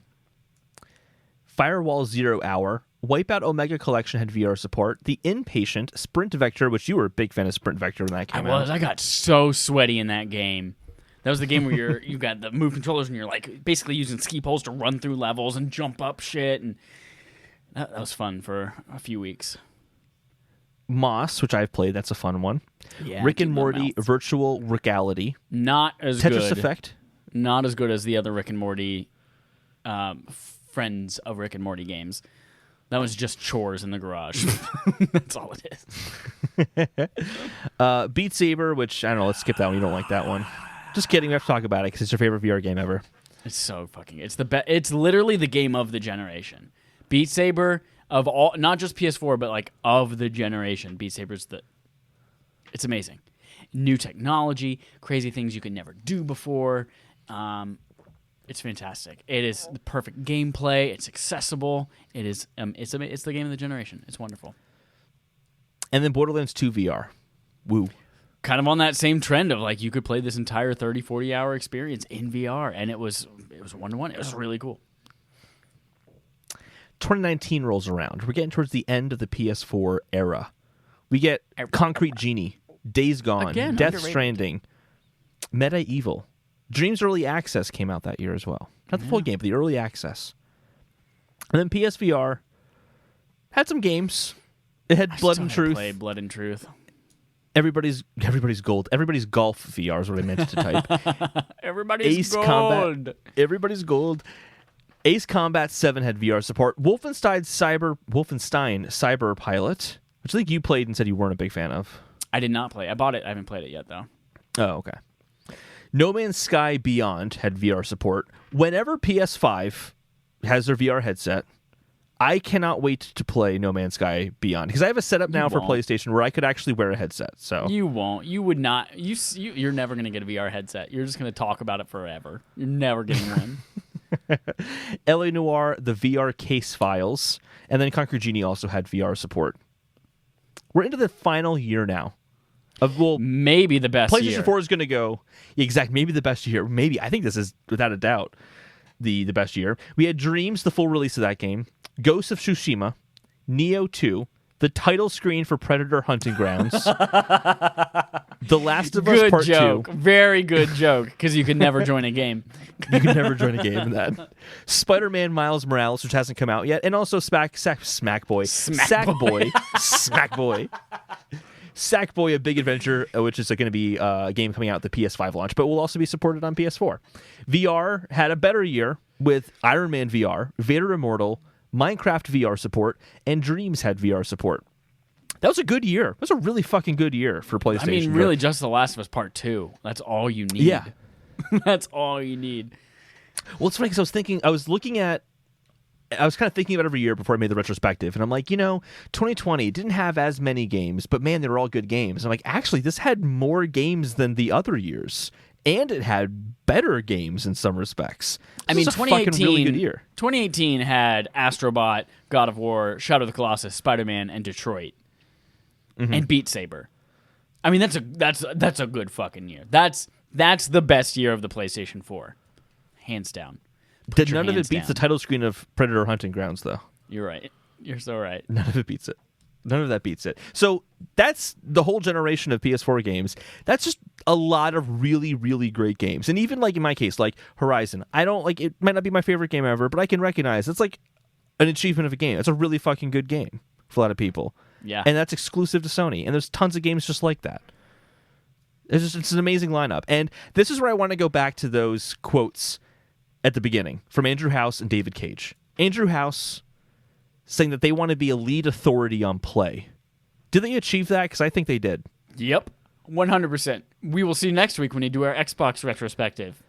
Firewall Zero Hour, Wipeout Omega Collection had VR support. The Inpatient, Sprint Vector, which you were a big fan of Sprint Vector when that came out. I got so sweaty in that game. That was the game where you got the move controllers and you're like basically using ski poles to run through levels and jump up shit, and that was fun for a few weeks. Moss, which I've played, that's a fun one. Yeah, Rick and Morty Virtual Reality. Not as Tetris good. Effect. Not as good as the other Rick and Morty friends of Rick and Morty games. That was just chores in the garage. That's all it is. Beat Saber, which I don't know. Let's skip that one. You don't like that one. Just kidding. We have to talk about it because it's your favorite VR game ever. It's so fucking. It's the best. It's literally the game of the generation. Beat Saber of all, not just PS4, but like of the generation. Beat Saber's it's amazing. New technology, crazy things you could never do before. It's fantastic. It is the perfect gameplay. It's accessible. It is. It's the game of the generation. It's wonderful. And then Borderlands 2 VR. Woo. Kind of on that same trend of like you could play this entire 30, 40-hour experience in VR, and it was 1-to-1. It was really cool. 2019 rolls around. We're getting towards the end of the PS4 era. We get Concrete Genie, Days Gone, Again, Death underrated. Stranding, Medieval. Dreams Early Access came out that year as well. Not the full game, but the early access. And then PSVR had some games. It had Blood and Truth. Played Blood and Truth. Everybody's gold. Everybody's golf VR is what I meant to type. Everybody's Ace gold. Combat. Everybody's gold. Ace Combat 7 had VR support. Wolfenstein Cyber Pilot, which I think you played and said you weren't a big fan of. I did not play. I bought it. I haven't played it yet though. Oh, okay. No Man's Sky Beyond had VR support. Whenever PS5 has their VR headset, I cannot wait to play No Man's Sky Beyond because I have a setup now for PlayStation where I could actually wear a headset. So you won't. You would not. You're never going to get a VR headset. You're just going to talk about it forever. You're never getting one. LA Noire, the VR case files, and then Concrete Genie also had VR support. We're into the final year now. Maybe the best PlayStation year. 4 is going to go maybe the best year. Maybe I think this is without a doubt the best year. We had Dreams, the full release of that game, Ghost of Tsushima, Neo 2, the title screen for Predator Hunting Grounds, The Last of Us Good Part joke. 2. Very good joke because you can never join a game. You can never join a game in that. Spider-Man Miles Morales, which hasn't come out yet, and also Sackboy. Sackboy, A Big Adventure, which is going to be a game coming out at the PS5 launch, but will also be supported on PS4. VR had a better year with Iron Man VR, Vader Immortal, Minecraft VR support, and Dreams had VR support. That was a good year. That was a really fucking good year for PlayStation. I mean, really, just The Last of Us Part 2. That's all you need. Yeah. That's all you need. Well, it's funny because I was kind of thinking about every year before I made the retrospective, and I'm like, 2020 didn't have as many games, but man, they were all good games. I'm like, actually, this had more games than the other years, and it had better games in some respects. I mean, was a fucking really good year. 2018 had Astrobot, God of War, Shadow of the Colossus, Spider-Man, and Detroit, and Beat Saber. I mean, that's a good fucking year. That's the best year of the PlayStation 4, hands down. None of it beats the title screen of Predator Hunting Grounds, though. You're right. You're so right. None of it beats it. None of that beats it. So that's the whole generation of PS4 games. That's just a lot of really, really great games. And even like in my case, like Horizon, I don't like it. Might not be my favorite game ever, but I can recognize it's like an achievement of a game. It's a really fucking good game for a lot of people. Yeah. And that's exclusive to Sony. And there's tons of games just like that. It's an amazing lineup. And this is where I want to go back to those quotes at the beginning from Andrew House and David Cage. Andrew House saying that they want to be a lead authority on play. Did they achieve that? Because I think they did. Yep. 100%. We will see next week when we do our Xbox retrospective.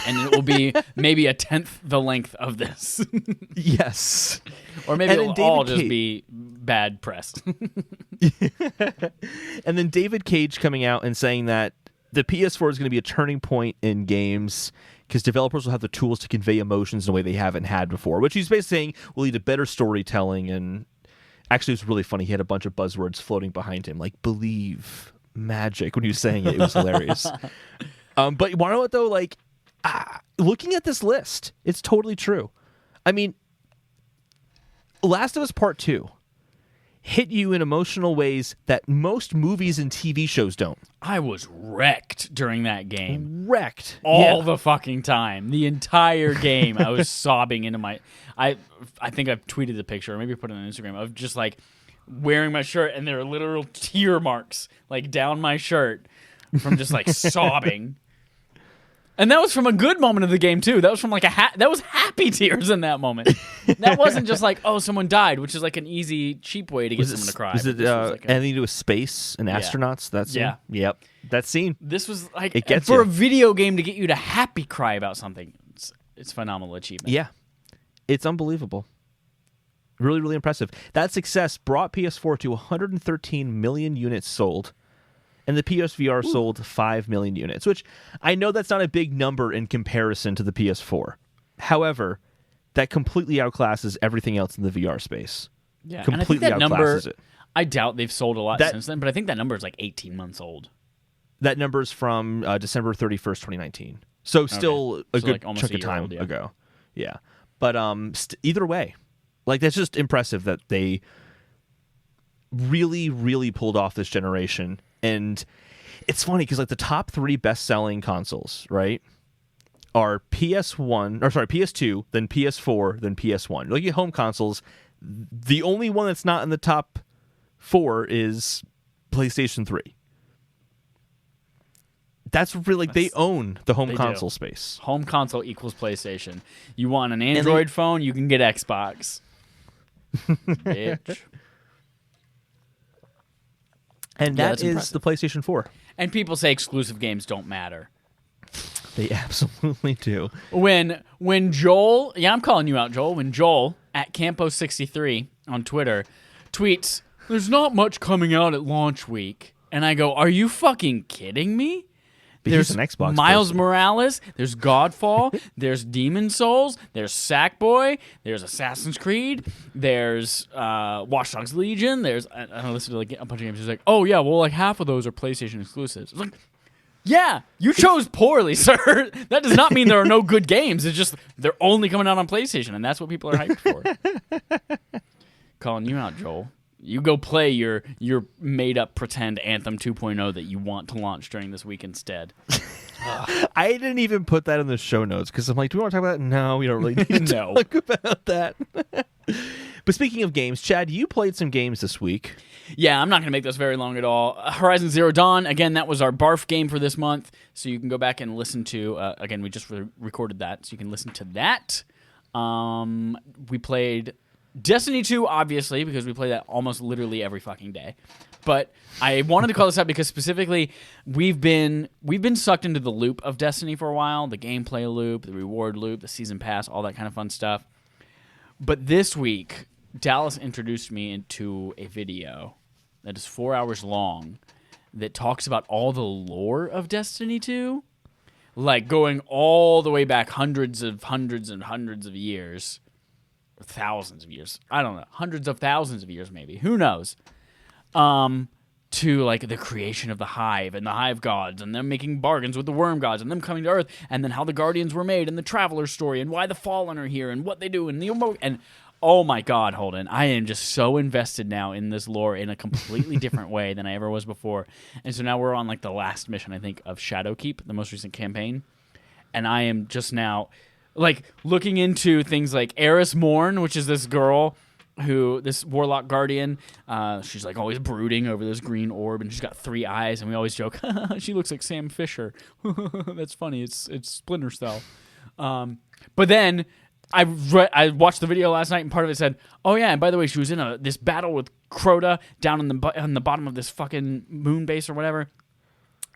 And it will be maybe a tenth the length of this. Yes. Or maybe it'll all just be bad press. And then David Cage coming out and saying that the PS4 is going to be a turning point in games because developers will have the tools to convey emotions in a way they haven't had before, which he's basically saying will lead to better storytelling. And actually, it was really funny. He had a bunch of buzzwords floating behind him, like believe, magic, when he was saying it. It was hilarious. But you want to know what, though? Like, looking at this list, it's totally true. I mean, Last of Us Part 2 hit you in emotional ways that most movies and TV shows don't. I was wrecked during that game. Wrecked. All the fucking time. The entire game, I was sobbing into my... I think I've tweeted the picture, or maybe put it on Instagram, of just like wearing my shirt, and there are literal tear marks like down my shirt from just like sobbing. And that was from a good moment of the game too. That was from like that was happy tears in that moment. That wasn't just like, oh, someone died, which is like an easy, cheap way to get someone to cry. Was it anything to do with space and astronauts? That scene? Yeah. Yep. That scene. This was like it gets for a video game to get you to happy cry about something. It's phenomenal achievement. Yeah. It's unbelievable. Really, really impressive. That success brought PS4 to 113 million units sold. And the PSVR sold 5 million units, which I know that's not a big number in comparison to the PS4. However, that completely outclasses everything else in the VR space. Yeah, completely and I think that outclasses number, it. I doubt they've sold a lot since then, but I think that number is like 18 months old. That number's from December 31st, 2019. So still a good like chunk of time ago. Yeah. But either way, like that's just impressive that they really, really pulled off this generation. And it's funny because like the top 3 best-selling consoles, right, are PS2, then PS4, then PS1. Like your home consoles, the only one that's not in the top 4 is PlayStation 3. That's really they own the home console space. Home console equals PlayStation. You want an Android phone, you can get Xbox. Bitch. And that is the PlayStation 4. And people say exclusive games don't matter. They absolutely do. When Joel, I'm calling you out, Joel. When Joel at Campo63 on Twitter tweets, "There's not much coming out at launch week," and I go, "Are you fucking kidding me?" There's an Xbox Miles person. Morales, there's Godfall, there's Demon Souls, there's Sackboy, there's Assassin's Creed, there's Watch Dogs Legion, there's I listened to like a bunch of games. He's like, oh yeah, well like half of those are PlayStation exclusives. It's like, yeah, you chose poorly, sir. That does not mean there are no good games. It's just they're only coming out on PlayStation, and that's what people are hyped for. Calling you out, Joel. You go play your made-up pretend Anthem 2.0 that you want to launch during this week instead. I didn't even put that in the show notes because I'm like, do we want to talk about that? No, we don't really need to talk about that. But speaking of games, Chad, you played some games this week. Yeah, I'm not going to make this very long at all. Horizon Zero Dawn, again, that was our barf game for this month, so you can go back and listen to, again, we just recorded that, so you can listen to that. We played Destiny 2, obviously, because we play that almost literally every fucking day. But I wanted to call this out because specifically we've been sucked into the loop of Destiny for a while, the gameplay loop, the reward loop, the season pass, all that kind of fun stuff. But this week, Dallas introduced me into a video that is 4 hours long that talks about all the lore of Destiny 2, like going all the way back hundreds and hundreds of years. Thousands of years. I don't know. Hundreds of thousands of years, maybe. Who knows? To like the creation of the Hive and the Hive gods and them making bargains with the Worm gods and them coming to Earth and then how the Guardians were made and the Traveler's story and why the Fallen are here and what they do and oh my God, Holden, I am just so invested now in this lore in a completely different way than I ever was before. And so now we're on like the last mission, I think, of Shadowkeep, the most recent campaign. And I am just now like looking into things like Eris Morn, which is this girl this warlock guardian, she's like always brooding over this green orb, and she's got 3 eyes, and we always joke, she looks like Sam Fisher. That's funny. It's Splinter Cell. But then I watched the video last night, and part of it said, oh yeah, and by the way, she was in this battle with Crota down on the bottom of this fucking moon base or whatever.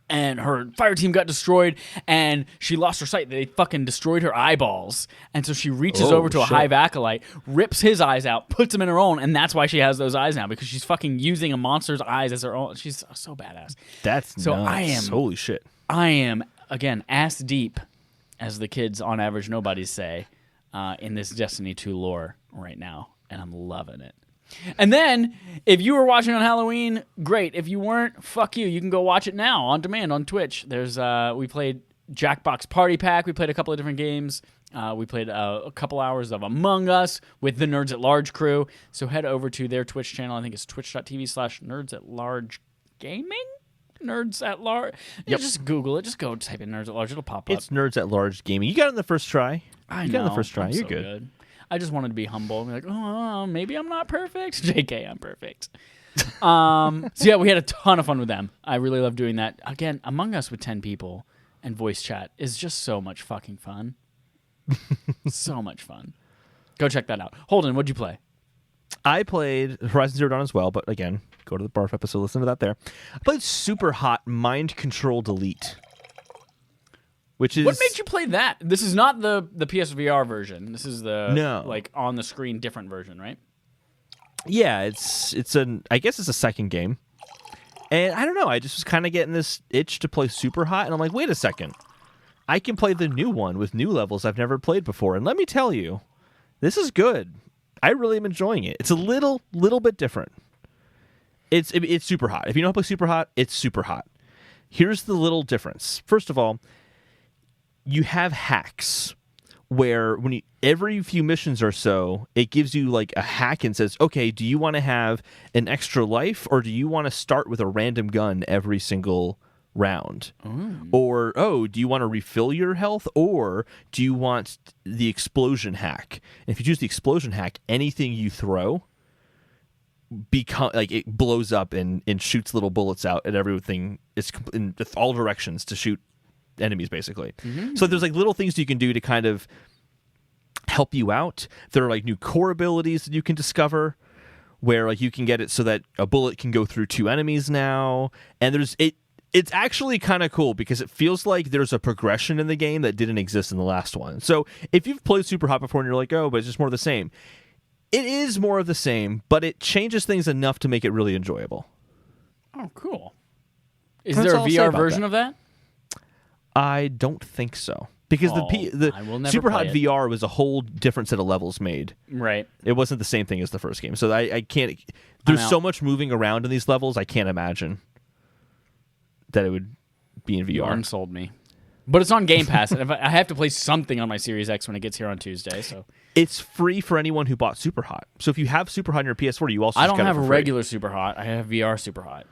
And her fire team got destroyed, and she lost her sight. They fucking destroyed her eyeballs. And so she reaches over to a Hive acolyte, rips his eyes out, puts them in her own, and that's why she has those eyes now, because she's fucking using a monster's eyes as her own. She's so badass. That's so nuts. Holy shit. I am, again, ass deep, as the kids on Average Nobodies say, in this Destiny 2 lore right now, and I'm loving it. And then, if you were watching on Halloween, great. If you weren't, fuck you. You can go watch it now on demand on Twitch. There's we played JackBox Party Pack. We played a couple of different games. We played a couple hours of Among Us with the Nerds at Large crew. So head over to their Twitch channel. I think it's twitch.tv/nerdsatlargegaming. Nerds at Large. Yep. Just Google it. Just go type in Nerds at Large. It'll pop up. It's Nerds at Large Gaming. You got it in the first try. I know. Got it in the first try. You're so good. I just wanted to be humble and be like, oh, maybe I'm not perfect. JK, I'm perfect. So yeah, we had a ton of fun with them. I really love doing that. Again, Among Us with 10 people and voice chat is just so much fucking fun. So much fun. Go check that out. Holden, what'd you play? I played Horizon Zero Dawn as well, but again, go to the Barf episode, listen to that there. I played Super Hot Mind Control Delete. Which is... What made you play that? This is not the PSVR version. This is the like on the screen different version, right? Yeah, I guess it's a second game. And I don't know, I just was kind of getting this itch to play Super Hot, and I'm like, wait a second. I can play the new one with new levels I've never played before. And let me tell you, this is good. I really am enjoying it. It's a little bit different. It's Super Hot. If you know how to play Super Hot, it's Super Hot. Here's the little difference. First of all, you have hacks where every few missions or so, it gives you like a hack and says, okay, do you want to have an extra life, or do you want to start with a random gun every single round? Or, do you want to refill your health, or do you want the explosion hack? And if you choose the explosion hack, anything you throw it blows up and shoots little bullets out at everything. It's in all directions to shoot enemies, basically. So there's like little things you can do to kind of help you out. There are like new core abilities that you can discover where like you can get it so that a bullet can go through 2 enemies now, and it's actually kind of cool because it feels like there's a progression in the game that didn't exist in the last one. So if you've played Super Hot before and you're like, oh, but it's just more of the same, it is more of the same, but it changes things enough to make it really enjoyable. Oh, cool. Is there a VR version of that? I don't think so. Because the Super Hot VR was a whole different set of levels made. Right. It wasn't the same thing as the first game. So I can't... There's so much moving around in these levels, I can't imagine that it would be in VR. You unsold me. But it's on Game Pass, and I have to play something on my Series X when it gets here on Tuesday. So it's free for anyone who bought Super Hot. So if you have Super Hot on your PS4, you also I don't have a regular Super Hot. I have VR Super Hot.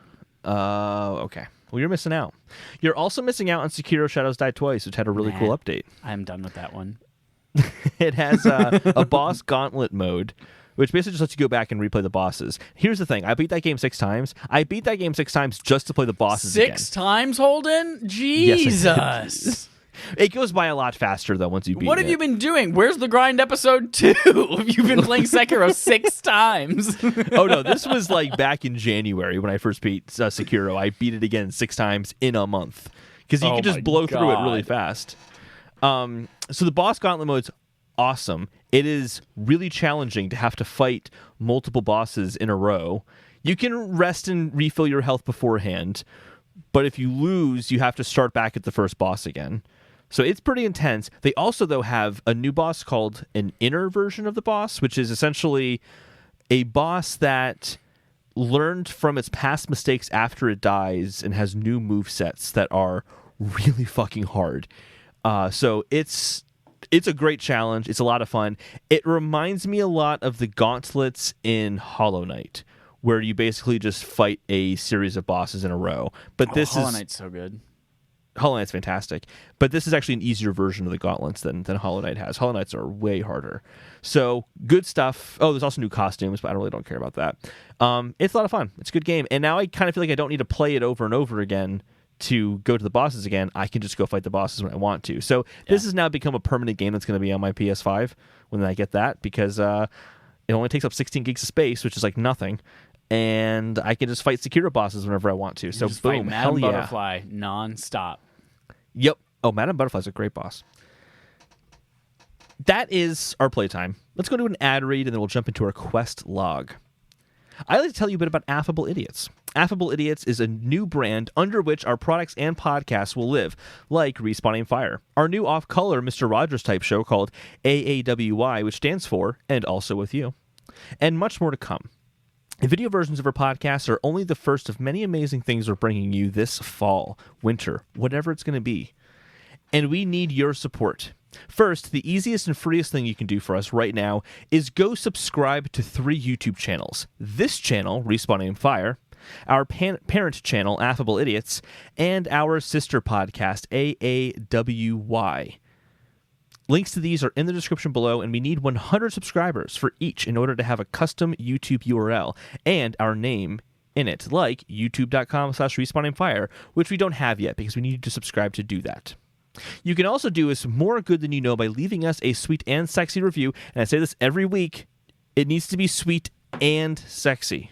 Okay. Well, you're missing out. You're also missing out on Sekiro Shadows Die Twice, which had a really cool update. I'm done with that one. It has a boss gauntlet mode, which basically just lets you go back and replay the bosses. Here's the thing. I beat that game 6 times. I beat that game 6 times just to play the bosses again. 6 times, Holden? Jesus. Yes, it goes by a lot faster, though, once you beat it. What have you been doing? Where's the grind episode 2? You've been playing Sekiro 6 times. Oh, no. This was like back in January when I first beat Sekiro. I beat it again 6 times in a month because you can just blow through it really fast. So the boss gauntlet mode's awesome. It is really challenging to have to fight multiple bosses in a row. You can rest and refill your health beforehand, but if you lose, you have to start back at the first boss again. So it's pretty intense. They also, though, have a new boss called an inner version of the boss, which is essentially a boss that learned from its past mistakes after it dies and has new movesets that are really fucking hard. So it's a great challenge. It's a lot of fun. It reminds me a lot of the gauntlets in Hollow Knight, where you basically just fight a series of bosses in a row. But Hollow Knight's so good. Hollow Knight's fantastic, but this is actually an easier version of the gauntlets than Hollow Knight has. Hollow Knights are way harder. So, good stuff. Oh, there's also new costumes, but I really don't care about that. It's a lot of fun. It's a good game. And now I kind of feel like I don't need to play it over and over again to go to the bosses again. I can just go fight the bosses when I want to. So, this has now become a permanent game that's going to be on my PS5 when I get that, because it only takes up 16 gigs of space, which is like nothing. And I can just fight Sekiro bosses whenever I want to. So boom, hell yeah. Butterfly non-stop. Yep. Oh, Madame Butterfly's a great boss. That is our playtime. Let's go to an ad read, and then we'll jump into our quest log. I'd like to tell you a bit about Affable Idiots. Affable Idiots is a new brand under which our products and podcasts will live, like Respawning Fire, our new off-color Mr. Rogers type show called AAWY, which stands for And Also With You, and much more to come. The video versions of our podcasts are only the first of many amazing things we're bringing you this fall, winter, whatever it's going to be. And we need your support. First, the easiest and freest thing you can do for us right now is go subscribe to 3 YouTube channels. This channel, Respawning Fire, our parent channel, Affable Idiots, and our sister podcast, AAWY. Links to these are in the description below, and we need 100 subscribers for each in order to have a custom YouTube URL and our name in it, like youtube.com/respawnaimfire, which we don't have yet because we need you to subscribe to do that. You can also do us more good than you know by leaving us a sweet and sexy review. And I say this every week. It needs to be sweet and sexy.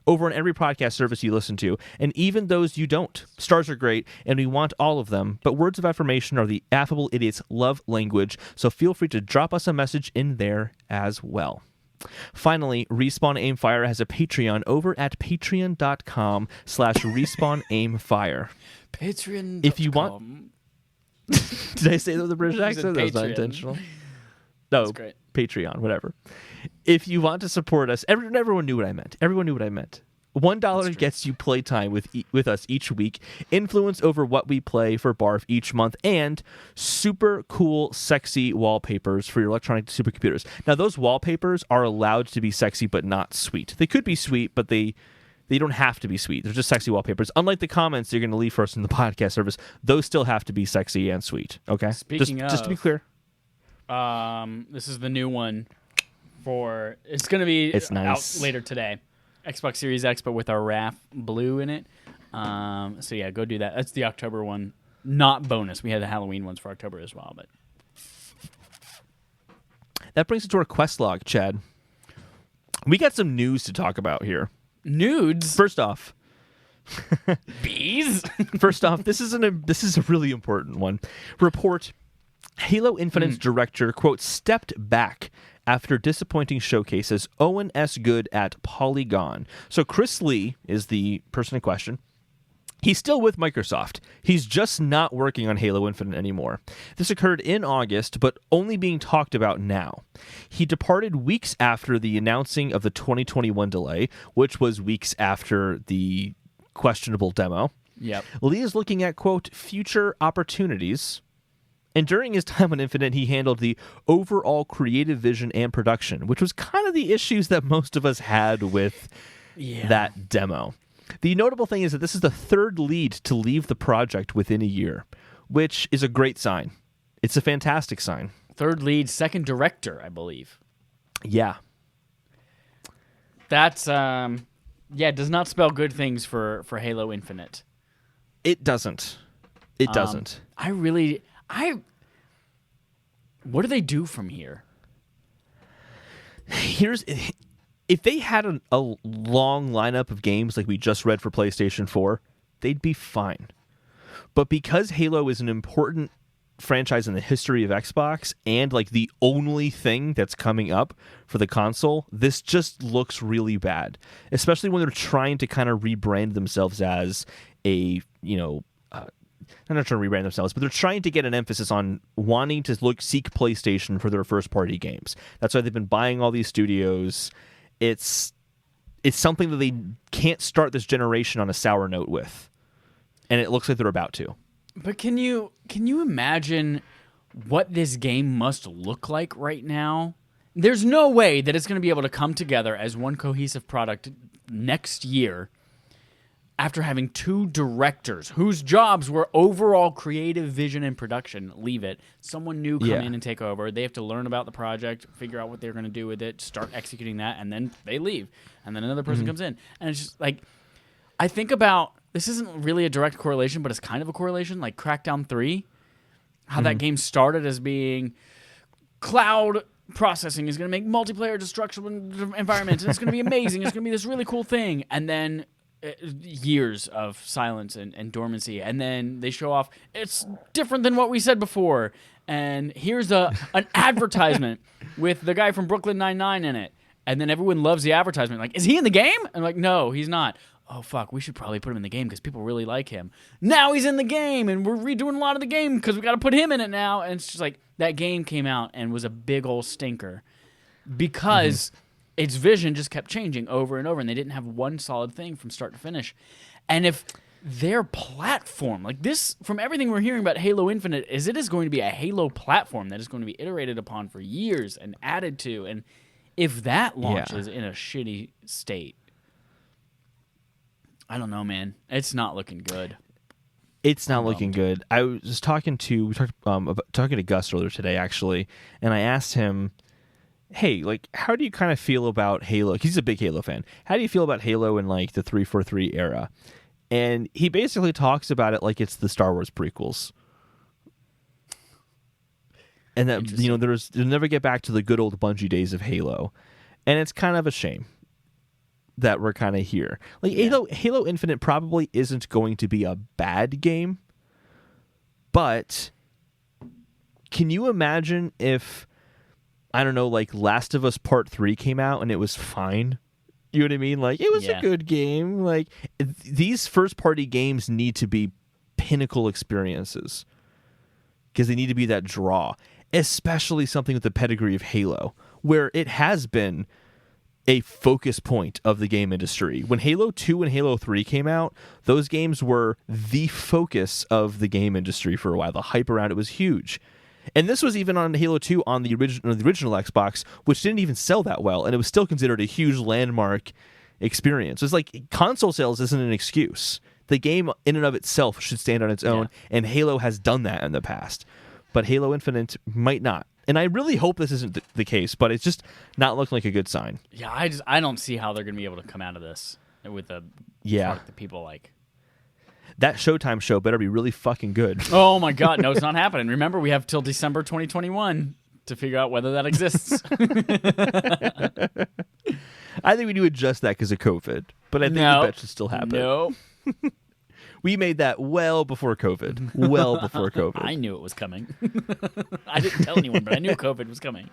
Over on every podcast service you listen to, and even those you don't. Stars are great, and we want all of them, but words of affirmation are the affable idiot's love language, so feel free to drop us a message in there as well. Finally, Respawn Aim Fire has a Patreon over at patreon.com/respawnaimfire. Patreon.com. If you want... Did I say that with a British accent? That was not intentional. No, That's great. Patreon, whatever. If you want to support us, everyone knew what I meant. Everyone knew what I meant. $1 gets you playtime with us each week, influence over what we play for Barf each month, and super cool, sexy wallpapers for your electronic supercomputers. Now, those wallpapers are allowed to be sexy but not sweet. They could be sweet, but they don't have to be sweet. They're just sexy wallpapers. Unlike the comments you're going to leave for us in the podcast service, those still have to be sexy and sweet. Okay? Speaking just to be clear. This is the new one it's going to be nice. out later today. Xbox Series X, but with our RAF blue in it. So yeah, go do that. That's the October one, not bonus. We had the Halloween ones for October as well, but that brings us to our quest log, Chad. We got some news to talk about here. Nudes. First off, bees. First off, this is a really important one. Report: Halo Infinite's director, quote, stepped back after disappointing showcase as Owen S. Good at Polygon. So Chris Lee is the person in question. He's still with Microsoft. He's just not working on Halo Infinite anymore. This occurred in August, but only being talked about now. He departed weeks after the announcing of the 2021 delay, which was weeks after the questionable demo. Yep. Lee is looking at, quote, future opportunities. And during his time on Infinite, he handled the overall creative vision and production, which was kind of the issues that most of us had with that demo. The notable thing is that this is the third lead to leave the project within a year, which is a great sign. It's a fantastic sign. Third lead, second director, I believe. Yeah. That's, it does not spell good things for Halo Infinite. It doesn't. It doesn't. What do they do from here? If they had a long lineup of games like we just read for PlayStation 4, they'd be fine. But because Halo is an important franchise in the history of Xbox and like the only thing that's coming up for the console, this just looks really bad, especially when they're trying to kind of rebrand themselves as a, they're not trying to rebrand themselves, but they're trying to get an emphasis on wanting to seek PlayStation for their first-party games. That's why they've been buying all these studios. It's something that they can't start this generation on a sour note with, and it looks like they're about to. But can you imagine what this game must look like right now? There's no way that it's going to be able to come together as one cohesive product next year after having two directors whose jobs were overall creative vision and production. Leave it. Someone new come in and take over. They have to learn about the project, figure out what they're going to do with it, start executing that, and then they leave. And then another person comes in. And it's just like, I think about, this isn't really a direct correlation, but it's kind of a correlation, like Crackdown 3, how that game started as being cloud processing is going to make multiplayer destruction environments, and it's going to be amazing. It's going to be this really cool thing. And then years of silence and dormancy, and then they show off it's different than what we said before, and here's an advertisement with the guy from Brooklyn Nine-Nine in it, and then everyone loves the advertisement, like, is he in the game? And like, no, he's not. Oh fuck, we should probably put him in the game because people really like him. Now he's in the game, and we're redoing a lot of the game because we got to put him in it now. And it's just like, that game came out and was a big old stinker because its vision just kept changing over and over, and they didn't have one solid thing from start to finish. And if their platform, like this, from everything we're hearing about Halo Infinite, is it is going to be a Halo platform that is going to be iterated upon for years and added to, and if that launches in a shitty state, I don't know, man. It's not looking good. It's not looking good. I was talking to Gus earlier today, actually, and I asked him, hey, like, how do you kind of feel about Halo? He's a big Halo fan. How do you feel about Halo in like the 343 era? And he basically talks about it like it's the Star Wars prequels. And that, they'll never get back to the good old Bungie days of Halo. And it's kind of a shame that we're kind of here. Like, Halo Infinite probably isn't going to be a bad game, but can you imagine if, I don't know, like Last of Us Part 3 came out and it was fine? You know what I mean? Like, it was a good game. Like, these first-party games need to be pinnacle experiences because they need to be that draw, especially something with the pedigree of Halo, where it has been a focus point of the game industry. When Halo 2 and Halo 3 came out, those games were the focus of the game industry for a while. The hype around it was huge. And this was even on Halo 2 on the original Xbox, which didn't even sell that well, and it was still considered a huge landmark experience. It's like console sales isn't an excuse. The game in and of itself should stand on its own, and Halo has done that in the past. But Halo Infinite might not. And I really hope this isn't the case, but it's just not looking like a good sign. Yeah, I don't see how they're going to be able to come out of this with a product that people like. That Showtime show better be really fucking good. Oh my God, no, it's not happening. Remember, we have till December 2021 to figure out whether that exists. I think we need to adjust that because of COVID, but I think the bet should still happen. No. We made that well before COVID. Well before COVID. I knew it was coming. I didn't tell anyone, but I knew COVID was coming.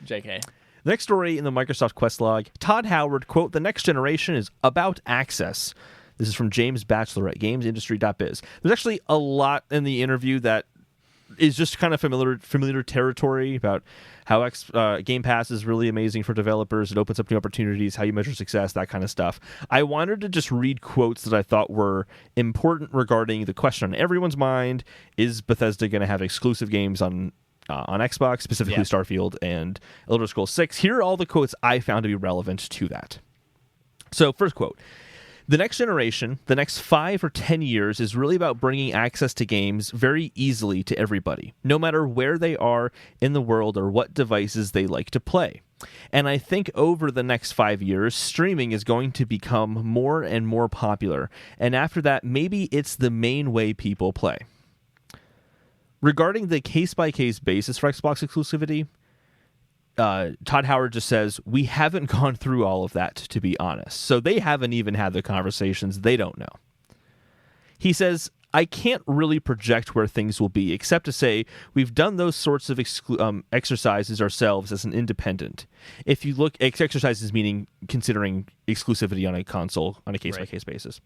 JK. The next story in the Microsoft Quest log, Todd Howard, quote, "The next generation is about access." This is from James Batchelor at gamesindustry.biz. There's actually a lot in the interview that is just kind of familiar territory about how Game Pass is really amazing for developers. It opens up new opportunities, how you measure success, that kind of stuff. I wanted to just read quotes that I thought were important regarding the question on everyone's mind: is Bethesda going to have exclusive games on Xbox, specifically Starfield and Elder Scrolls 6? Here are all the quotes I found to be relevant to that. So, first quote. "The next generation, the next 5 or 10 years, is really about bringing access to games very easily to everybody, no matter where they are in the world or what devices they like to play. And I think over the next 5 years, streaming is going to become more and more popular. And after that, maybe it's the main way people play." Regarding the case-by-case basis for Xbox exclusivity, Todd Howard just says, "We haven't gone through all of that, to be honest." So they haven't even had the conversations. They don't know. He says, "I can't really project where things will be, except to say we've done those sorts of exercises ourselves as an independent. If you look, exercises meaning considering exclusivity on a console on a case-by-case basis.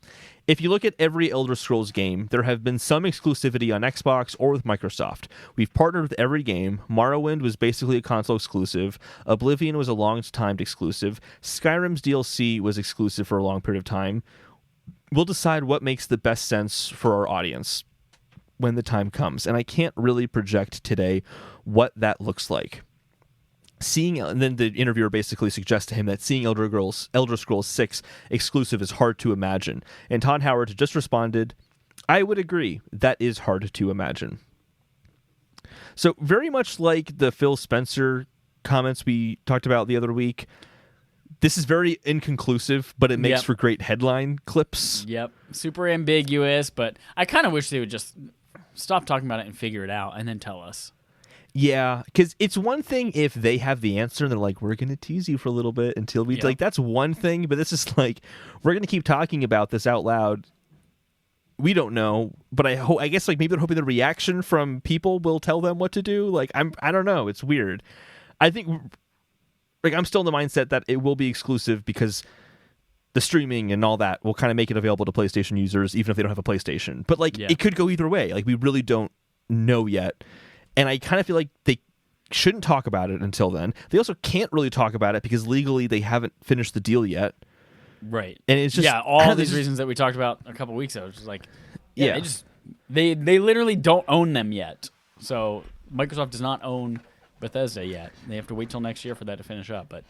If you look at every Elder Scrolls game, there have been some exclusivity on Xbox or with Microsoft. We've partnered with every game. Morrowind was basically a console exclusive. Oblivion was a long-timed exclusive. Skyrim's DLC was exclusive for a long period of time. We'll decide what makes the best sense for our audience when the time comes. And I can't really project today what that looks like." And then the interviewer basically suggests to him that seeing Elder Scrolls 6 exclusive is hard to imagine. And Todd Howard just responded, "I would agree. That is hard to imagine." So very much like the Phil Spencer comments we talked about the other week, this is very inconclusive, but it makes for great headline clips. Yep. Super ambiguous, but I kind of wish they would just stop talking about it and figure it out and then tell us. Yeah, because it's one thing if they have the answer and they're like, "We're going to tease you for a little bit until we..." Like, that's one thing, but this is like, we're going to keep talking about this out loud. We don't know, but I guess like maybe they're hoping the reaction from people will tell them what to do. Like, I don't know. It's weird. I think... Like, I'm still in the mindset that it will be exclusive because the streaming and all that will kind of make it available to PlayStation users, even if they don't have a PlayStation. But, like, it could go either way. Like, we really don't know yet. And I kind of feel like they shouldn't talk about it until then. They also can't really talk about it because legally they haven't finished the deal yet. Right. And it's just... all these reasons that we talked about a couple weeks ago. It's just like, they literally don't own them yet. So, Microsoft does not own Bethesda yet. They have to wait till next year for that to finish up. But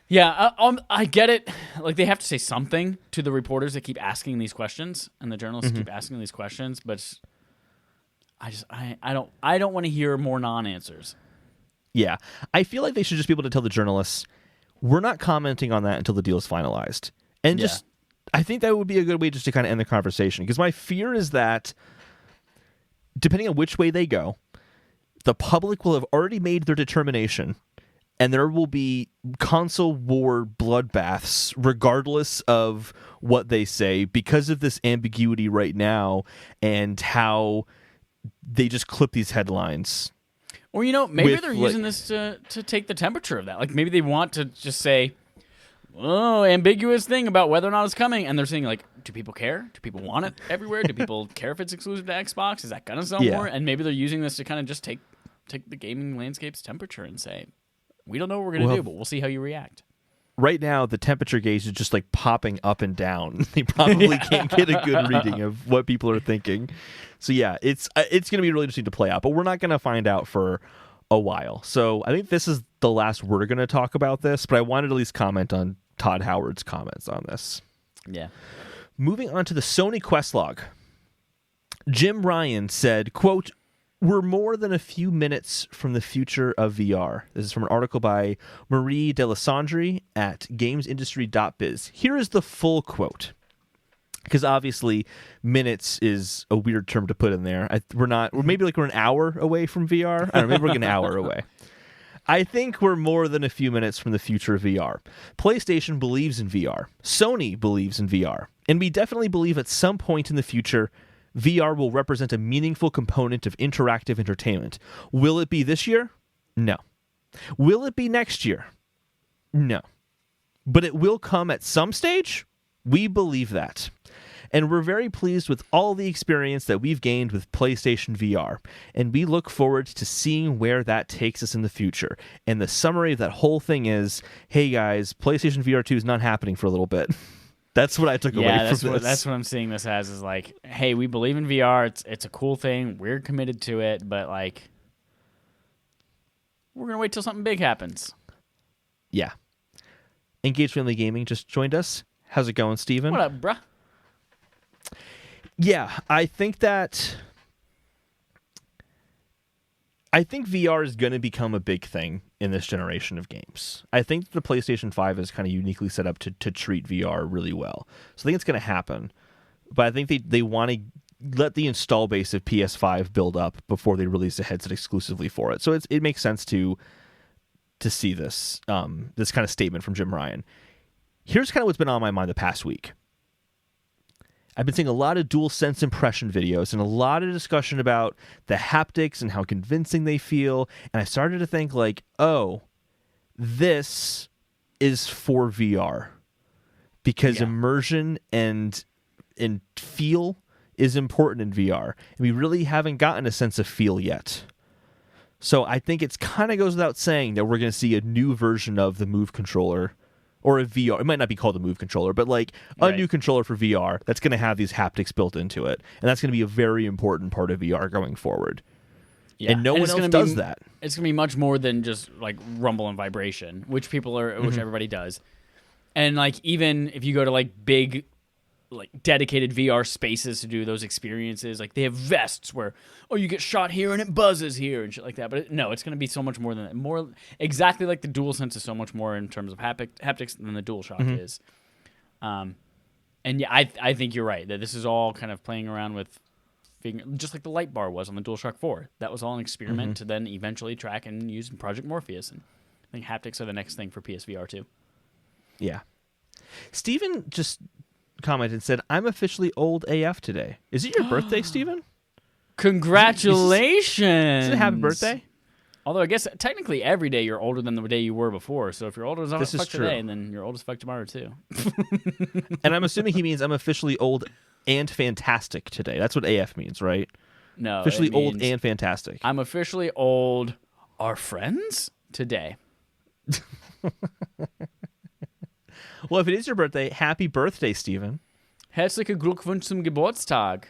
yeah, I get it. Like, they have to say something to the reporters that keep asking these questions and the journalists keep asking these questions. But I don't want to hear more non-answers. Yeah. I feel like they should just be able to tell the journalists, we're not commenting on that until the deal is finalized. And just, I think that would be a good way just to kind of end the conversation. Because my fear is that, depending on which way they go, the public will have already made their determination, and there will be console war bloodbaths regardless of what they say because of this ambiguity right now and how they just clip these headlines. Or, maybe they're using this to take the temperature of that. Like, maybe they want to just say, ambiguous thing about whether or not it's coming. And they're saying, like, do people care? Do people want it everywhere? Do people care if it's exclusive to Xbox? Is that going to sell more? And maybe they're using this to kind of just take the gaming landscape's temperature and say, we don't know what we're going to do, but we'll see how you react. Right now, the temperature gauge is just, like, popping up and down. They probably can't get a good reading of what people are thinking. So, yeah, it's going to be really interesting to play out. But we're not going to find out for a while. So I think this is the last we're going to talk about this. But I wanted to at least comment on Todd Howard's comments on this. Yeah. Moving on to the Sony Quest log. Jim Ryan said, quote, "We're more than a few minutes from the future of VR." This is from an article by Marie Delisandre at gamesindustry.biz. Here is the full quote. Because obviously, minutes is a weird term to put in there. We're maybe like we're an hour away from VR. I don't know, maybe we're like an hour away. "I think we're more than a few minutes from the future of VR. PlayStation believes in VR. Sony believes in VR. And we definitely believe at some point in the future, VR will represent a meaningful component of interactive entertainment. Will it be this year? No. Will it be next year? No. But it will come at some stage? We believe that. And we're very pleased with all the experience that we've gained with PlayStation VR. And we look forward to seeing where that takes us in the future. And the summary of that whole thing is, hey guys, PlayStation VR 2 is not happening for a little bit." That's what I took away from this. That's what I'm seeing this as, is like, hey, we believe in VR. It's a cool thing. We're committed to it. But, like, we're going to wait till something big happens. Yeah. Engage Family Gaming just joined us. How's it going, Steven? What up, bruh? Yeah, I think VR is going to become a big thing in this generation of games. I think the PlayStation 5 is kind of uniquely set up to treat VR really well. So I think it's going to happen. But I think they want to let the install base of PS5 build up before they release a headset exclusively for it. So it makes sense to see this this kind of statement from Jim Ryan. Here's kind of what's been on my mind the past week. I've been seeing a lot of DualSense impression videos and a lot of discussion about the haptics and how convincing they feel. And I started to think, like, oh, this is for VR. Because immersion and feel is important in VR. And we really haven't gotten a sense of feel yet. So I think it kind of goes without saying that we're going to see a new version of the Move controller. Or a VR. It might not be called a Move controller, but like a new controller for VR that's going to have these haptics built into it. And that's going to be a very important part of VR going forward. Yeah. And no one else does that. It's going to be much more than just like rumble and vibration, which which everybody does. And like, even if you go to like big, like dedicated VR spaces to do those experiences, like they have vests where, you get shot here and it buzzes here and shit like that. But it's going to be so much more than that. More exactly like the DualSense is so much more in terms of haptics than the DualShock is. And yeah, I think you're right that this is all kind of playing around with figuring, just like the light bar was on the DualShock 4. That was all an experiment to then eventually track and use in Project Morpheus. And I think haptics are the next thing for PSVR 2. Yeah. Steven just commented and said, "I'm officially old AF today." Is it your birthday, Steven? Congratulations! Is it happy birthday? Although I guess technically every day you're older than the day you were before. So if you're older as fuck today, then you're old as fuck tomorrow too. And I'm assuming he means I'm officially old and fantastic today. That's what AF means, right? No, officially old and fantastic. I'm officially old. Are friends today? Well, if it is your birthday, happy birthday, Steven. Herzlichen Glückwunsch zum Geburtstag.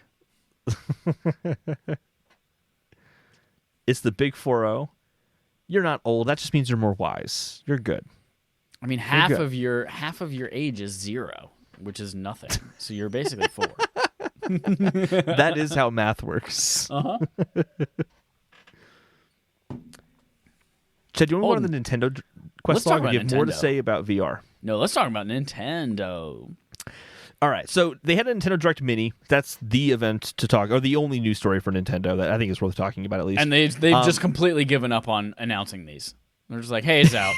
It's the big 4-0. You're not old. That just means you're more wise. You're good. I mean, half of your age is 0, which is nothing. So you're basically 4. That is how math works. Chad, do you want to go to the Nintendo Let's Quest talk log? about You have Nintendo. more to say about VR. No, let's talk about Nintendo. All right, so they had a Nintendo Direct Mini. That's the event to talk, or the only news story for Nintendo that I think is worth talking about at least. And they've just completely given up on announcing these. They're just like, hey, it's out.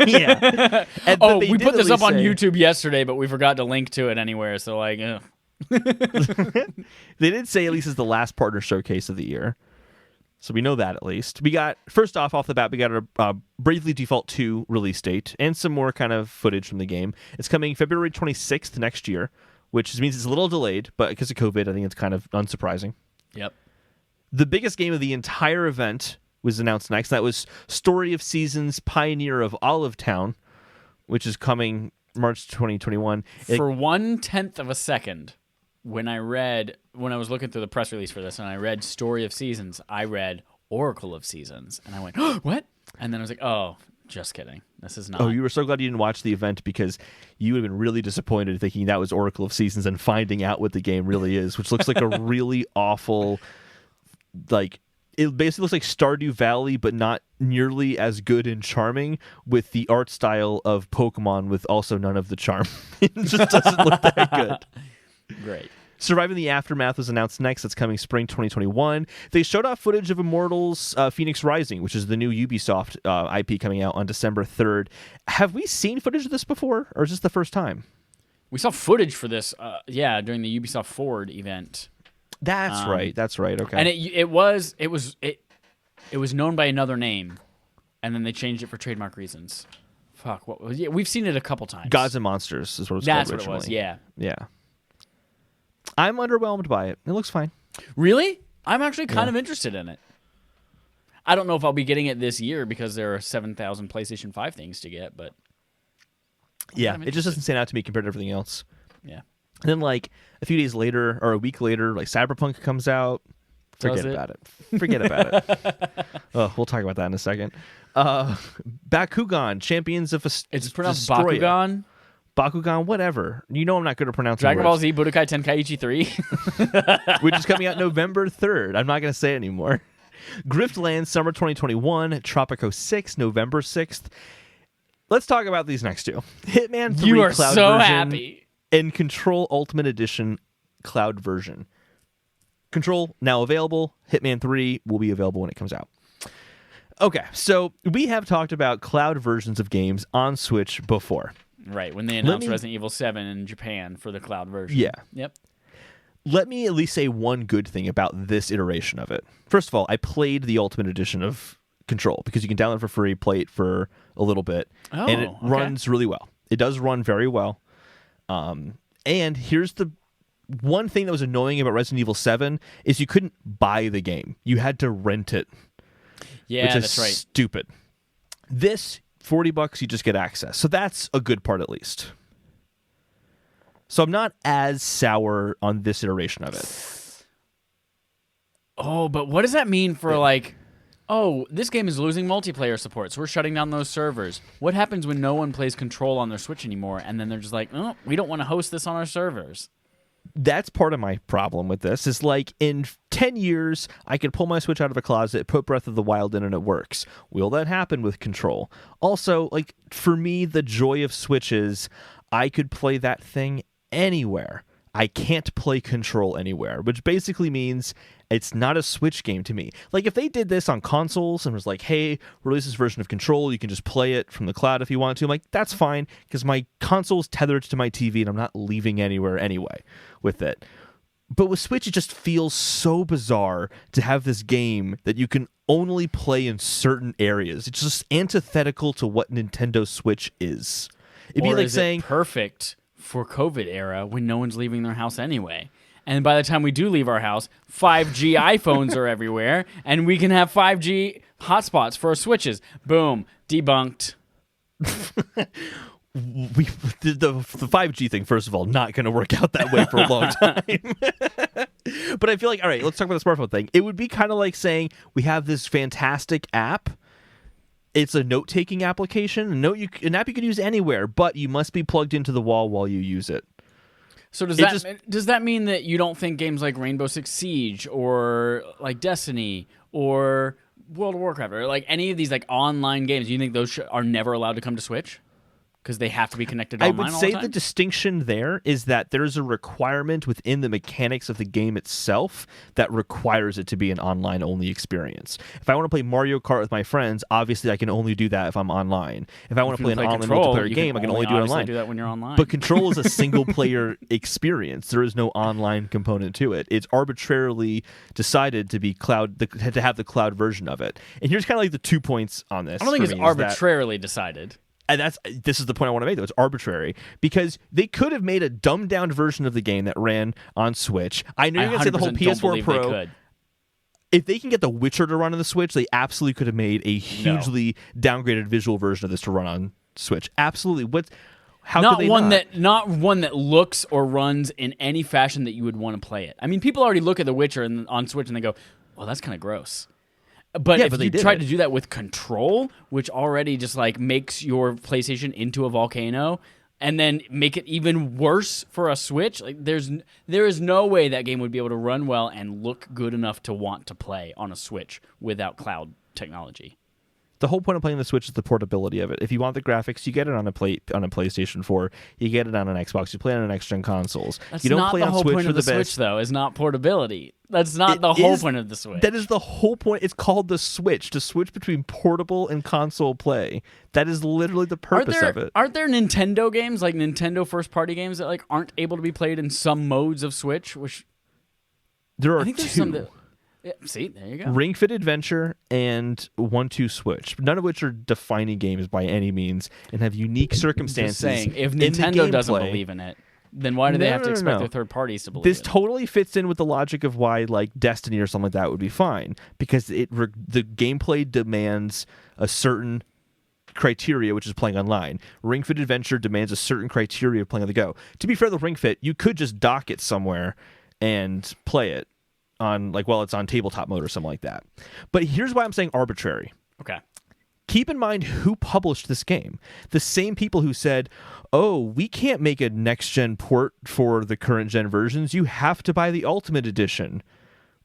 yeah. Oh, we put this up on YouTube yesterday, but we forgot to link to it anywhere. So, like, they did say at least it's the last partner showcase of the year. So we know that at least. We got, first off the bat, we got a Bravely Default 2 release date and some more kind of footage from the game. It's coming February 26th next year, which means it's a little delayed, but because of COVID, I think it's kind of unsurprising. Yep. The biggest game of the entire event was announced next. That was Story of Seasons, Pioneer of Olive Town, which is coming March 2021. For 1/10 of a second, when I was looking through the press release for this and I read Story of Seasons, I read Oracle of Seasons. And I went, oh, what? And then I was like, oh, just kidding. This is not. Oh, you were so glad you didn't watch the event because you would have been really disappointed thinking that was Oracle of Seasons and finding out what the game really is, which looks like a really awful, like, it basically looks like Stardew Valley, but not nearly as good and charming, with the art style of Pokemon with also none of the charm. It just doesn't look that good. Great. Surviving the Aftermath was announced next. That's coming spring 2021. They showed off footage of Immortals Phoenix Rising, which is the new Ubisoft IP coming out on December 3rd. Have we seen footage of this before, or is this the first time? We saw footage for this, during the Ubisoft Forward event. That's right. That's right. Okay. And it was known by another name, and then they changed it for trademark reasons. Fuck, what was? Yeah, we've seen it a couple times. Gods and Monsters is what it was That's called what it originally. was. Yeah. Yeah. I'm underwhelmed by it. It looks fine. Really? I'm actually kind of interested in it. I don't know if I'll be getting it this year because there are 7,000 PlayStation 5 things to get, but yeah, it just doesn't stand out to me compared to everything else. Yeah. And then, like, a few days later, or a week later, like, Cyberpunk comes out. Forget about it. Forget about it. Oh, we'll talk about that in a second. Bakugan, Champions of It's pronounced Destroya. Bakugan? Bakugan, whatever. You know I'm not good at pronouncing Dragon Ball words. Z Budokai Tenkaichi 3? Which is coming out November 3rd. I'm not going to say it anymore. Griftland, Summer 2021. Tropico 6, November 6th. Let's talk about these next two. Hitman 3 You are Cloud so version happy. and Control Ultimate Edition Cloud version. Control now available. Hitman 3 will be available when it comes out. Okay, so we have talked about cloud versions of games on Switch before. Right, when they announced Resident Evil 7 in Japan for the cloud version. Yeah. Yep. Let me at least say one good thing about this iteration of it. First of all, I played the Ultimate Edition of Control because you can download it for free, play it for a little bit, and it runs really well. It does run very well. And here's the one thing that was annoying about Resident Evil 7 is you couldn't buy the game. You had to rent it. Yeah, which is that's right. Stupid. This, $40, you just get access. So that's a good part at least. So I'm not as sour on this iteration of it. Oh, but what does that mean for this game is losing multiplayer support, so we're shutting down those servers. What happens when no one plays Control on their Switch anymore, and then they're just like, oh, we don't want to host this on our servers? That's part of my problem with this is like in 10 years, I could pull my Switch out of a closet, put Breath of the Wild in, and it works. Will that happen with Control? Also, like for me, the joy of Switch is I could play that thing anywhere. I can't play Control anywhere, which basically means it's not a Switch game to me. Like if they did this on consoles and was like, hey, release this version of Control, you can just play it from the cloud if you want to. I'm like, that's fine because my console's tethered to my TV and I'm not leaving anywhere anyway with it. But with Switch, it just feels so bizarre to have this game that you can only play in certain areas. It's just antithetical to what Nintendo Switch is. It'd be like saying perfect for COVID era when no one's leaving their house anyway. And by the time we do leave our house, 5G iPhones are everywhere, and we can have 5G hotspots for our Switches. Boom. Debunked. The 5G thing, first of all, not going to work out that way for a long time. But I feel like, all right, let's talk about the smartphone thing. It would be kind of like saying we have this fantastic app. It's a note-taking application, an app you can use anywhere, but you must be plugged into the wall while you use it. So does that mean that you don't think games like Rainbow Six Siege or like Destiny or World of Warcraft or like any of these like online games, do you think those are never allowed to come to Switch? Because they have to be connected online all the time? I would say the distinction there is that there's a requirement within the mechanics of the game itself that requires it to be an online-only experience. If I want to play Mario Kart with my friends, obviously I can only do that if I'm online. If I want to play an online multiplayer game, I can only do it online. Do that when you're online. But Control is a single-player experience. There is no online component to it. It's arbitrarily decided to be to have the cloud version of it. And here's kind of like the 2 points on this. I don't think it's arbitrarily decided. And this is the point I want to make, though. It's arbitrary because they could have made a dumbed-down version of the game that ran on Switch. I know you're going to say the whole PS4 Pro. If they can get The Witcher to run on the Switch, they absolutely could have made a hugely downgraded visual version of this to run on Switch. Absolutely. Not one that looks or runs in any fashion that you would want to play it. I mean, people already look at The Witcher on Switch and they go, "Well, that's kind of gross." But if you try to do that with Control, which already just like makes your PlayStation into a volcano, and then make it even worse for a Switch, like there is no way that game would be able to run well and look good enough to want to play on a Switch without cloud technology. The whole point of playing the Switch is the portability of it. If you want the graphics, you get it on a PlayStation 4. You get it on an Xbox. You play it on next gen consoles. That's you don't not play the on whole Switch point for of the best. Switch, though. Is not portability. That's not the whole point of the Switch. That is the whole point. It's called the Switch, to switch between portable and console play. That is literally the purpose of it. Aren't there Nintendo games, like Nintendo first-party games, that like aren't able to be played in some modes of Switch? Which there are I think there's two. some that, yeah, see, there you go. Ring Fit Adventure and 1-2 Switch, none of which are defining games by any means and have unique circumstances. Just saying, if Nintendo doesn't believe in it, then why do they have to expect their third parties to believe this in totally fits in with the logic of why like Destiny or something like that would be fine, because the gameplay demands a certain criteria, which is playing online. Ring Fit Adventure demands a certain criteria of playing on the go. To be fair, the Ring Fit, you could just dock it somewhere and play it on it's on tabletop mode or something like that. But here's why I'm saying arbitrary. Okay. Keep in mind who published this game. The same people who said, "Oh, we can't make a next-gen port for the current-gen versions. You have to buy the Ultimate Edition."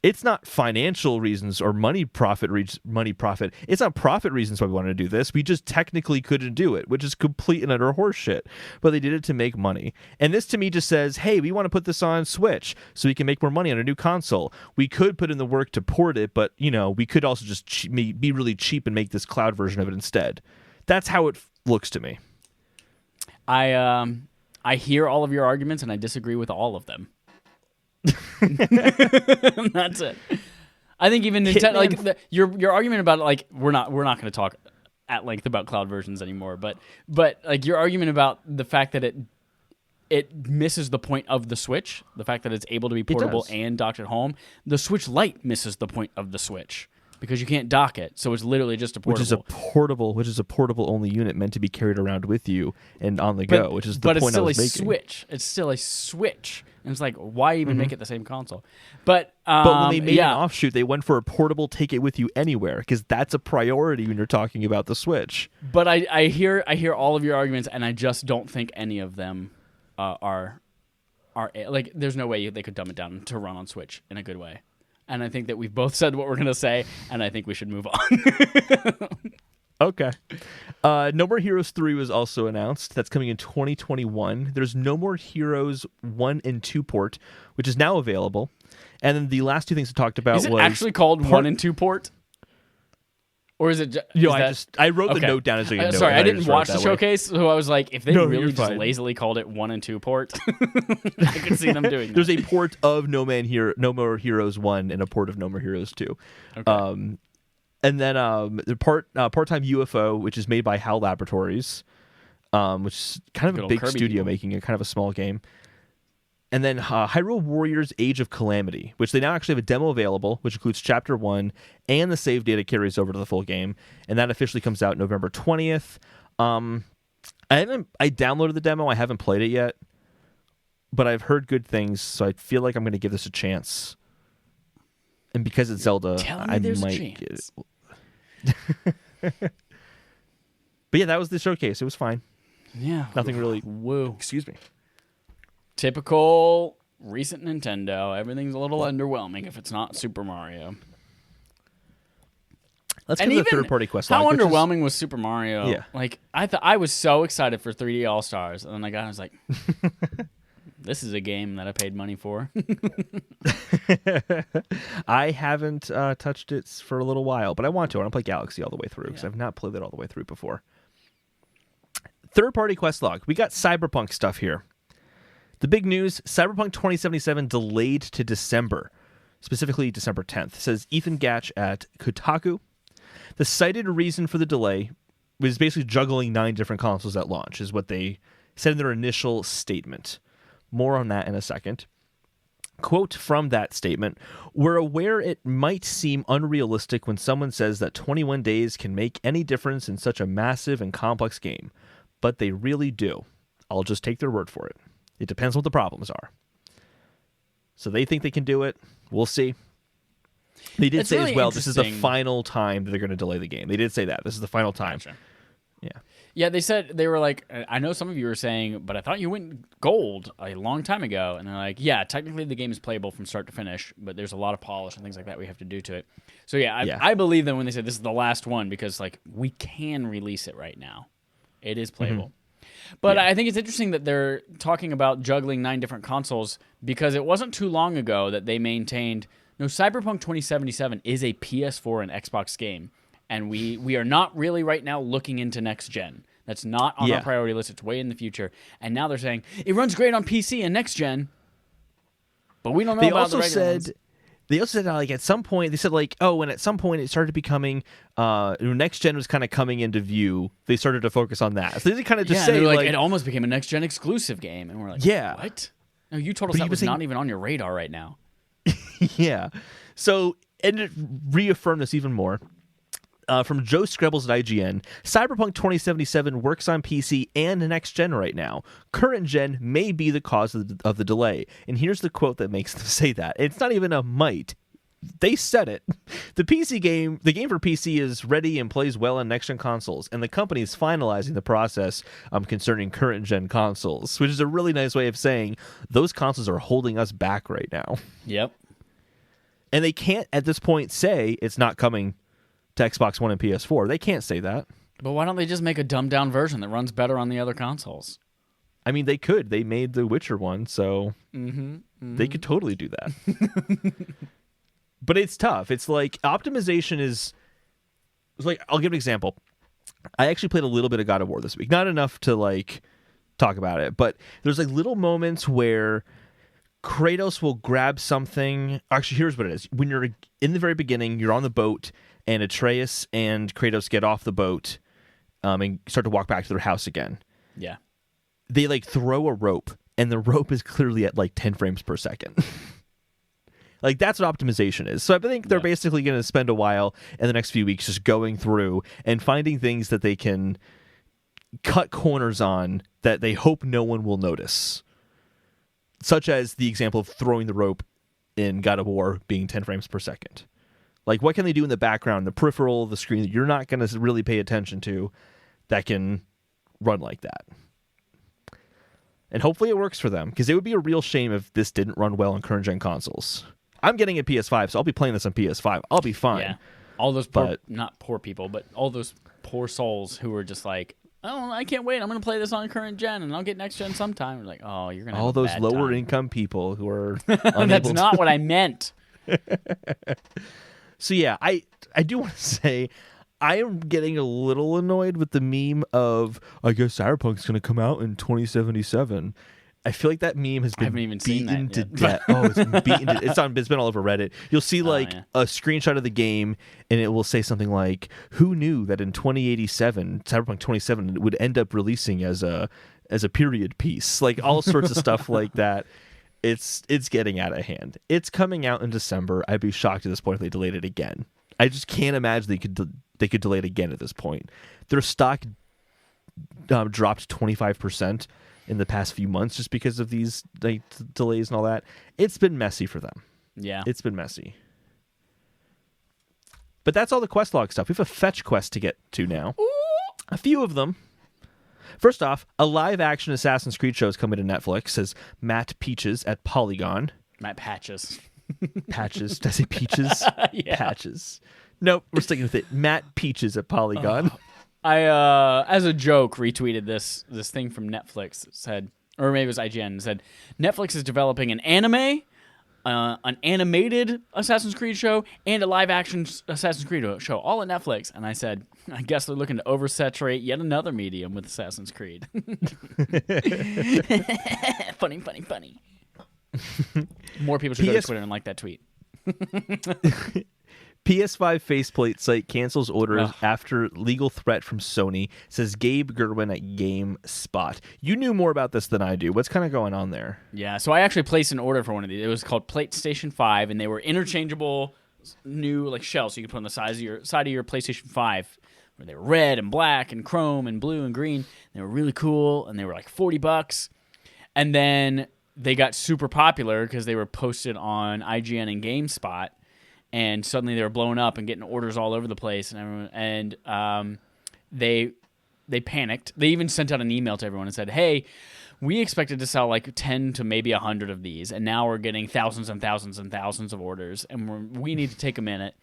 It's not financial reasons or money profit. It's not profit reasons why we wanted to do this. We just technically couldn't do it, which is complete and utter horseshit. But they did it to make money. And this to me just says, hey, we want to put this on Switch so we can make more money on a new console. We could put in the work to port it, but we could also just be really cheap and make this cloud version of it instead. That's how it looks to me. I hear all of your arguments and I disagree with all of them. That's it. I think even Nintendo, your argument about we're not going to talk at length about cloud versions anymore, but like your argument about the fact that it misses the point of the Switch, the fact that it's able to be portable and docked at home. The Switch Lite misses the point of the Switch because you can't dock it, so it's literally just a portable. Which is a portable only unit meant to be carried around with you and on the go, which is the point I was making. But it's still a Switch. It's still a Switch. And it's like, why even make it the same console? But when they made an offshoot, they went for a portable, take it with you anywhere, because that's a priority when you're talking about the Switch. But I hear all of your arguments, and I just don't think any of them are like. There's no way they could dumb it down to run on Switch in a good way. And I think that we've both said what we're going to say, and I think we should move on. Okay. No More Heroes 3 was also announced. That's coming in 2021. There's No More Heroes 1 and 2 port, which is now available. And then the last two things we talked about was actually called 1 and 2 port? Or is it I wrote the note down as a note. Sorry, I didn't watch the showcase, so I was like, if they really just fine. lazily called it 1 and 2 port, I could see them doing that. There's a port of No More Heroes 1 and a port of No More Heroes 2. Okay. And then the part-time UFO, which is made by HAL Laboratories, which is kind of a big studio making it, kind of a small game. And then Hyrule Warriors Age of Calamity, which they now actually have a demo available, which includes Chapter 1, and the save data carries over to the full game. And that officially comes out November 20th. I downloaded the demo. I haven't played it yet, but I've heard good things, so I feel like I'm going to give this a chance. And because it's Zelda, I might get it. But yeah, that was the showcase. It was fine. Yeah. Nothing really. Woo. Excuse me. Typical recent Nintendo. Everything's a little underwhelming if it's not Super Mario. Let's And get to the even third-party quest how log. which is- underwhelming was Super Mario? Yeah. Like I was so excited for 3D All Stars, and then I was like, "This is a game that I paid money for." I haven't touched it for a little while, but I want to. I want to play Galaxy all the way through because Yeah. I've not played it all the way through before. Third-party quest log. We got Cyberpunk stuff here. The big news, Cyberpunk 2077 delayed to December, specifically December 10th, says Ethan Gatch at Kotaku. The cited reason for the delay was basically juggling 9 different consoles at launch, is what they said in their initial statement. More on that in a second. Quote from that statement, "We're aware it might seem unrealistic when someone says that 21 days can make any difference in such a massive and complex game, but they really do. I'll just take their word for it. It depends what the problems are." So they think they can do it. We'll see. They did It's say really as well, this is the interesting. final time that they're going to delay the game. They did say that. This is the final time. Gotcha. Yeah. Yeah, they said they were like, I know some of you were saying, but I thought you went gold a long time ago. And they're like, yeah, technically the game is playable from start to finish, but there's a lot of polish and things like that we have to do to it. So yeah, I believe them when they said this is the last one because like we can release it right now. It is playable. But I think it's interesting that they're talking about juggling 9 different consoles because it wasn't too long ago that they maintained, no, Cyberpunk 2077 is a PS4 and Xbox game. And we are not really right now looking into next gen. That's not on our priority list. It's way in the future. And now they're saying it runs great on PC and next gen, but we don't know about the regular ones. They also said like at some point they said like, oh, and at some point it started becoming next gen was kind of coming into view. They started to focus on that. So they kind of just say they're like it almost became a next gen exclusive game, and we're like, Yeah. what? No, you told us that was not even on your radar right now. yeah. So and it reaffirmed this even more. From Joe Screbbles at IGN, Cyberpunk 2077 works on PC and next gen right now. Current gen may be the cause of the delay. And here's the quote that makes them say that. It's not even a might. They said it. The game for PC is ready and plays well on next gen consoles, and the company is finalizing the process concerning current gen consoles, which is a really nice way of saying those consoles are holding us back right now. Yep. And they can't at this point say it's not coming to Xbox One and PS4. They can't say that. But why don't they just make a dumbed down version that runs better on the other consoles? I mean, they could. They made the Witcher one, so they could totally do that. But it's tough. It's like optimization is like, I'll give an example. I actually played a little bit of God of War this week. Not enough to like talk about it, but there's like little moments where Kratos will grab something. Actually, here's what it is. When you're in the very beginning, you're on the boat, and Atreus and Kratos get off the boat and start to walk back to their house again. Yeah. They like throw a rope, and the rope is clearly at like 10 frames per second. Like that's what optimization is. So I think they're basically going to spend a while in the next few weeks just going through and finding things that they can cut corners on that they hope no one will notice. Such as the example of throwing the rope in God of War being 10 frames per second. Like, what can they do in the background, the peripheral of the screen that you're not going to really pay attention to that can run like that? And hopefully it works for them, because it would be a real shame if this didn't run well on current-gen consoles. I'm getting a PS5, so I'll be playing this on PS5. I'll be fine. Yeah. All those poor, not poor people, but all those poor souls who were just like, oh, I can't wait. I'm going to play this on current gen, and I'll get next gen sometime. We're like, oh, you're going to have all a those bad lower time. income people who are That's not what I meant. So yeah, I do want to say I am getting a little annoyed with the meme of, I guess Cyberpunk's going to come out in 2077. I feel like that meme has been haven't even seen beaten that to yet. death. Oh, it's been beaten to, it's been all over Reddit. You'll see like yeah. a screenshot of the game, and it will say something like, "Who knew that in 2087 Cyberpunk 27 would end up releasing as a period piece?" Like all sorts of stuff like that. It's getting out of hand. It's coming out in December. I'd be shocked at this point if they delayed it again. I just can't imagine they could delay it again at this point. Their stock dropped 25% in the past few months just because of these delays and all that. It's been messy for them. Yeah. It's been messy. But that's all the quest log stuff. We have a fetch quest to get to now. Ooh. A few of them. First off, a live-action Assassin's Creed show is coming to Netflix, says Matt Peaches at Polygon. Matt Patches. Patches. Did I say Peaches? Yeah. Patches. Nope, we're sticking with it. Matt Peaches at Polygon. I, as a joke, retweeted this thing from Netflix. It said, or maybe it was IGN. It said, Netflix is developing an anime, an animated Assassin's Creed show, and a live-action Assassin's Creed show, all at Netflix. And I said, I guess they're looking to oversaturate yet another medium with Assassin's Creed. Funny. More people should go to Twitter and like that tweet. PS5 faceplate site cancels orders after legal threat from Sony, says Gabe Gerwin at GameSpot. You knew more about this than I do. What's kind of going on there? Yeah, so I actually placed an order for one of these. It was called PlayStation 5, and they were interchangeable new like shells you could put on the side of your PlayStation 5. Where they were red and black and chrome and blue and green. They were really cool, and they were like $40. And then they got super popular because they were posted on IGN and GameSpot. And suddenly they were blowing up and getting orders all over the place, and they panicked. They even sent out an email to everyone and said, "Hey, we expected to sell like 10 to maybe 100 of these, and now we're getting thousands and thousands and thousands of orders, and we need to take a minute.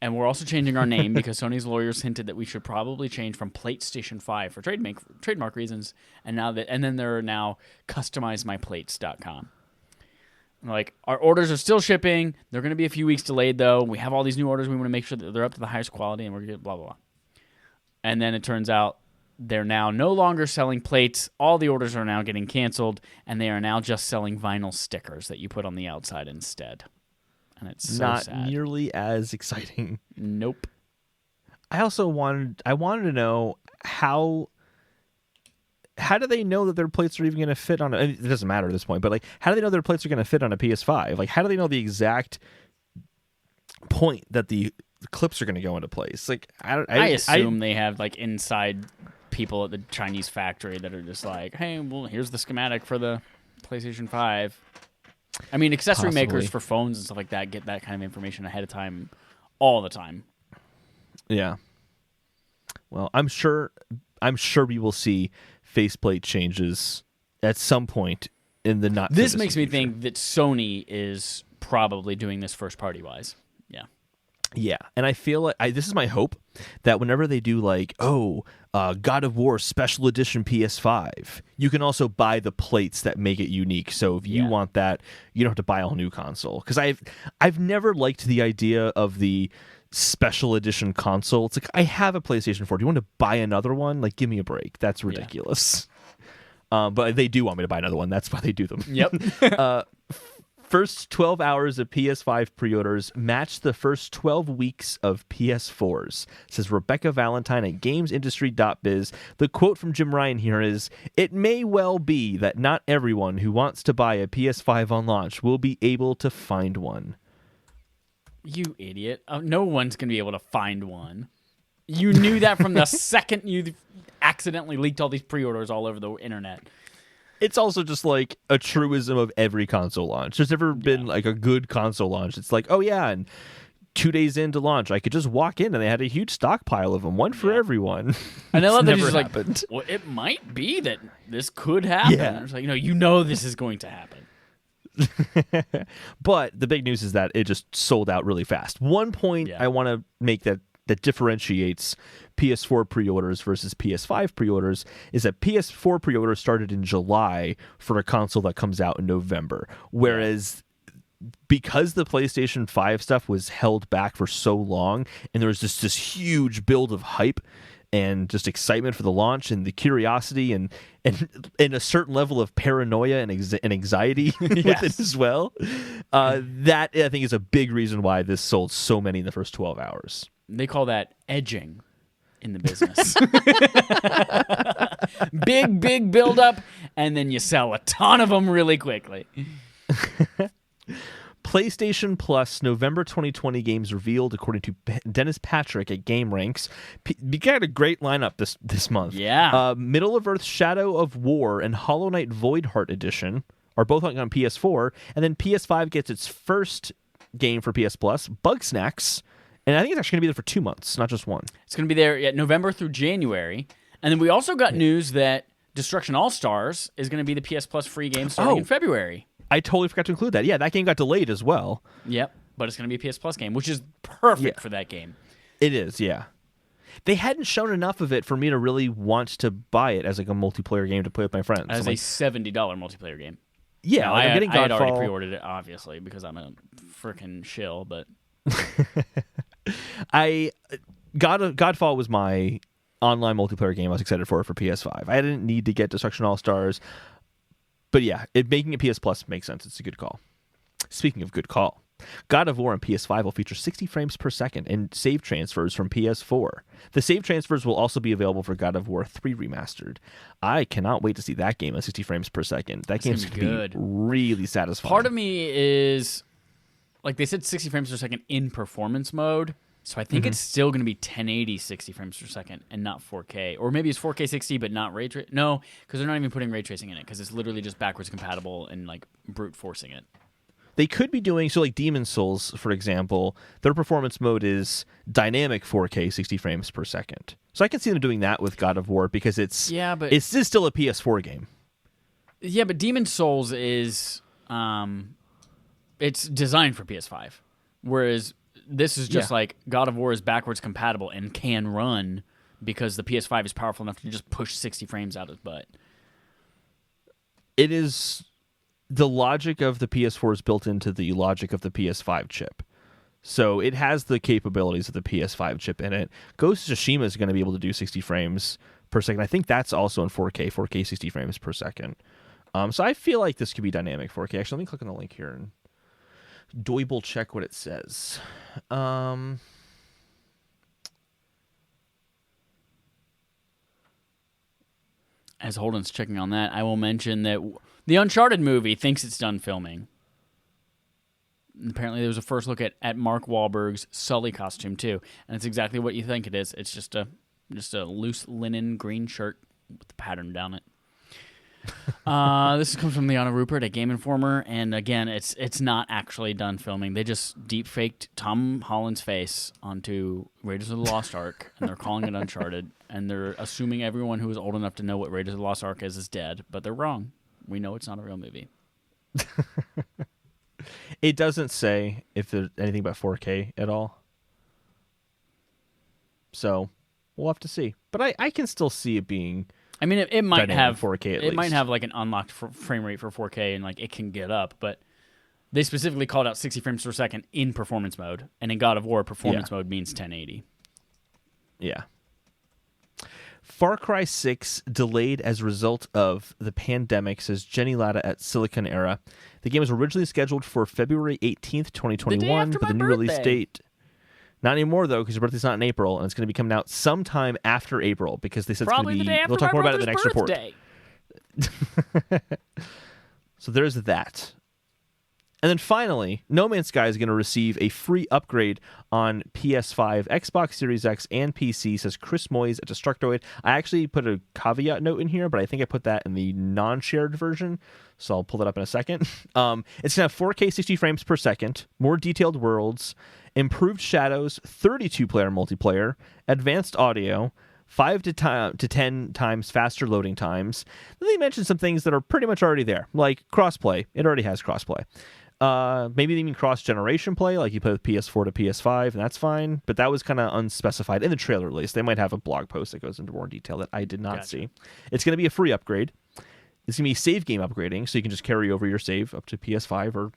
And we're also changing our name because Sony's lawyers hinted that we should probably change from PlayStation 5 for trademark reasons, and then they're now customizemyplates.com." Like, our orders are still shipping. They're going to be a few weeks delayed, though. We have all these new orders. We want to make sure that they're up to the highest quality, and we're going to blah, blah, blah. And then it turns out they're now no longer selling plates. All the orders are now getting canceled, and they are now just selling vinyl stickers that you put on the outside instead. And it's so not sad. Nearly as exciting. Nope. I also wanted to know how do they know that their plates are even going to fit on it doesn't matter at this point, but like, how do they know their plates are going to fit on a PS5? Like, how do they know the exact point that the clips are going to go into place? Like, I assume they have like inside people at the Chinese factory that are just like, hey, well, here's the schematic for the PlayStation 5. I mean, accessory makers for phones and stuff like that get that kind of information ahead of time all the time. Yeah. Well, I'm sure we will see faceplate changes at some point in the not. This makes me think that Sony is probably doing this first party wise. Yeah, and I feel like this is my hope that whenever they do like, God of War Special Edition PS5, you can also buy the plates that make it unique. So if you want that, you don't have to buy a whole new console. Because I've never liked the idea of the Special Edition console. It's like, I have a PlayStation 4. Do you want to buy another one? Like, give me a break. That's ridiculous. But they do want me to buy another one. That's why they do them. Yep. First 12 hours of PS5 pre-orders matched the first 12 weeks of PS4's, says Rebecca Valentine at GamesIndustry.biz. The quote from Jim Ryan here is, "It may well be that not everyone who wants to buy a PS5 on launch will be able to find one." You idiot. No one's going to be able to find one. You knew that from the second you accidentally leaked all these pre-orders all over the internet. It's also just like a truism of every console launch. There's never been like a good console launch. It's like, oh yeah, and 2 days into launch, I could just walk in and they had a huge stockpile of them, one for everyone. And I love that he's like, well, it might be that this could happen. Yeah. It's like, you know this is going to happen. But the big news is that it just sold out really fast. One point I want to make that differentiates PS4 pre-orders versus PS5 pre-orders is that PS4 pre-orders started in July for a console that comes out in November, whereas because the PlayStation 5 stuff was held back for so long and there was just this huge build of hype and just excitement for the launch and the curiosity and a certain level of paranoia and anxiety with it as well, that I think is a big reason why this sold so many in the first 12 hours. They call that edging in the business. Big build up, and then you sell a ton of them really quickly. PlayStation Plus November 2020 games revealed, according to Dennis Patrick at GameRanks. We got a great lineup this month. Yeah. Middle of Earth Shadow of War and Hollow Knight Voidheart Edition are both on PS4, and then PS5 gets its first game for PS Plus, Bugsnax. And I think it's actually going to be there for 2 months, not just one. It's going to be there November through January. And then we also got news that Destruction All-Stars is going to be the PS Plus free game starting in February. I totally forgot to include that. Yeah, that game got delayed as well. Yep, but it's going to be a PS Plus game, which is perfect for that game. It is, yeah. They hadn't shown enough of it for me to really want to buy it as like a multiplayer game to play with my friends. As a $70 multiplayer game. Yeah, now, like I'm getting I had Godfall. already pre-ordered it, obviously, because I'm a freaking shill, but... Godfall was my online multiplayer game I was excited for PS5. I didn't need to get Destruction All-Stars, but yeah, making it PS Plus makes sense. It's a good call. Speaking of good call, God of War on PS5 will feature 60 frames per second and save transfers from PS4. The save transfers will also be available for God of War 3 Remastered. I cannot wait to see that game at 60 frames per second. That game's going to be really satisfying. Part of me is, like they said, 60 frames per second in performance mode, so I think it's still going to be 1080 60 frames per second and not 4K. Or maybe it's 4K 60 but not ray tracing. No, because they're not even putting ray tracing in it, because it's literally just backwards compatible and like brute forcing it. They could be doing, so like Demon's Souls, for example, their performance mode is dynamic 4K 60 frames per second. So I can see them doing that with God of War because it's still a PS4 game. Yeah, but Demon's Souls is it's designed for PS5, whereas this is just like God of War is backwards compatible and can run because the PS5 is powerful enough to just push 60 frames out its butt. It is... The logic of the PS4 is built into the logic of the PS5 chip. So it has the capabilities of the PS5 chip in it. Ghost of Tsushima is going to be able to do 60 frames per second. I think that's also in 4K 60 frames per second. So I feel like this could be dynamic 4K. Actually, let me click on the link here and double check what it says. As Holden's checking on that, I will mention that the Uncharted movie thinks it's done filming. And apparently there was a first look at Mark Wahlberg's Sully costume, too. And it's exactly what you think it is. It's just a loose linen green shirt with the pattern down it. This comes from Liana Rupert at Game Informer. And again, it's not actually done filming. They just deep-faked Tom Holland's face onto Raiders of the Lost Ark, and they're calling it Uncharted. And they're assuming everyone who is old enough to know what Raiders of the Lost Ark is dead. But they're wrong. We know it's not a real movie. It doesn't say if there's anything about 4K at all. So we'll have to see. But I can still see it being... I mean, it might have 4K at it least. might have like an unlocked frame rate for 4K and like it can get up, but they specifically called out 60 frames per second in performance mode, and in God of War, performance mode means 1080. Yeah. Far Cry 6 delayed as a result of the pandemic, says Jenny Latta at Silicon Era. The game was originally scheduled for February 18th, 2021, but the new release date... Not anymore, though, because your birthday's not in April, and it's going to be coming out sometime after April, because they said Probably it's going to be... the day after we'll talk more about it in the next birthday. report. So there's that. And then finally, No Man's Sky is going to receive a free upgrade on PS5, Xbox Series X, and PC, says Chris Moyes at Destructoid. I actually put a caveat note in here, but I think I put that in the non-shared version, so I'll pull that up in a second. It's going to have 4K 60 frames per second, more detailed worlds, improved shadows, 32-player multiplayer, advanced audio, 5 to 10 times faster loading times. Then they mentioned some things that are pretty much already there, like crossplay. It already has crossplay. Maybe they mean cross-generation play, like you play with PS4 to PS5, and that's fine. But that was kind of unspecified in the trailer release. They might have a blog post that goes into more detail that I did not see. It's going to be a free upgrade. It's going to be save game upgrading, so you can just carry over your save up to PS5 or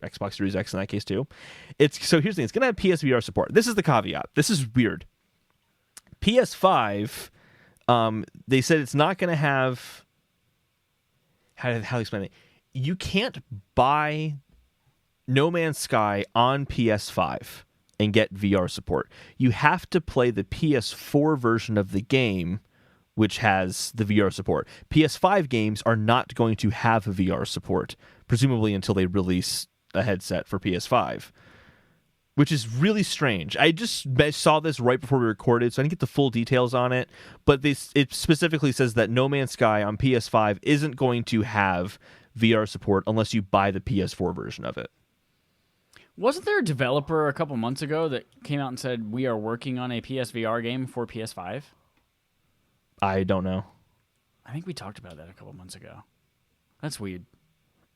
Xbox Series X in that case too. So here's the thing. It's going to have PSVR support. This is the caveat. This is weird. PS5, they said it's not going to have... How do I explain it? You can't buy No Man's Sky on PS5 and get VR support. You have to play the PS4 version of the game, which has the VR support. PS5 games are not going to have VR support, presumably until they release a headset for PS5, which is really strange. I saw this right before we recorded, so I didn't get the full details on it, but it specifically says that No Man's Sky on PS5 isn't going to have VR support unless you buy the PS4 version of it. Wasn't there a developer a couple months ago that came out and said, we are working on a PSVR game for PS5? I don't know. I think we talked about that a couple months ago. That's weird.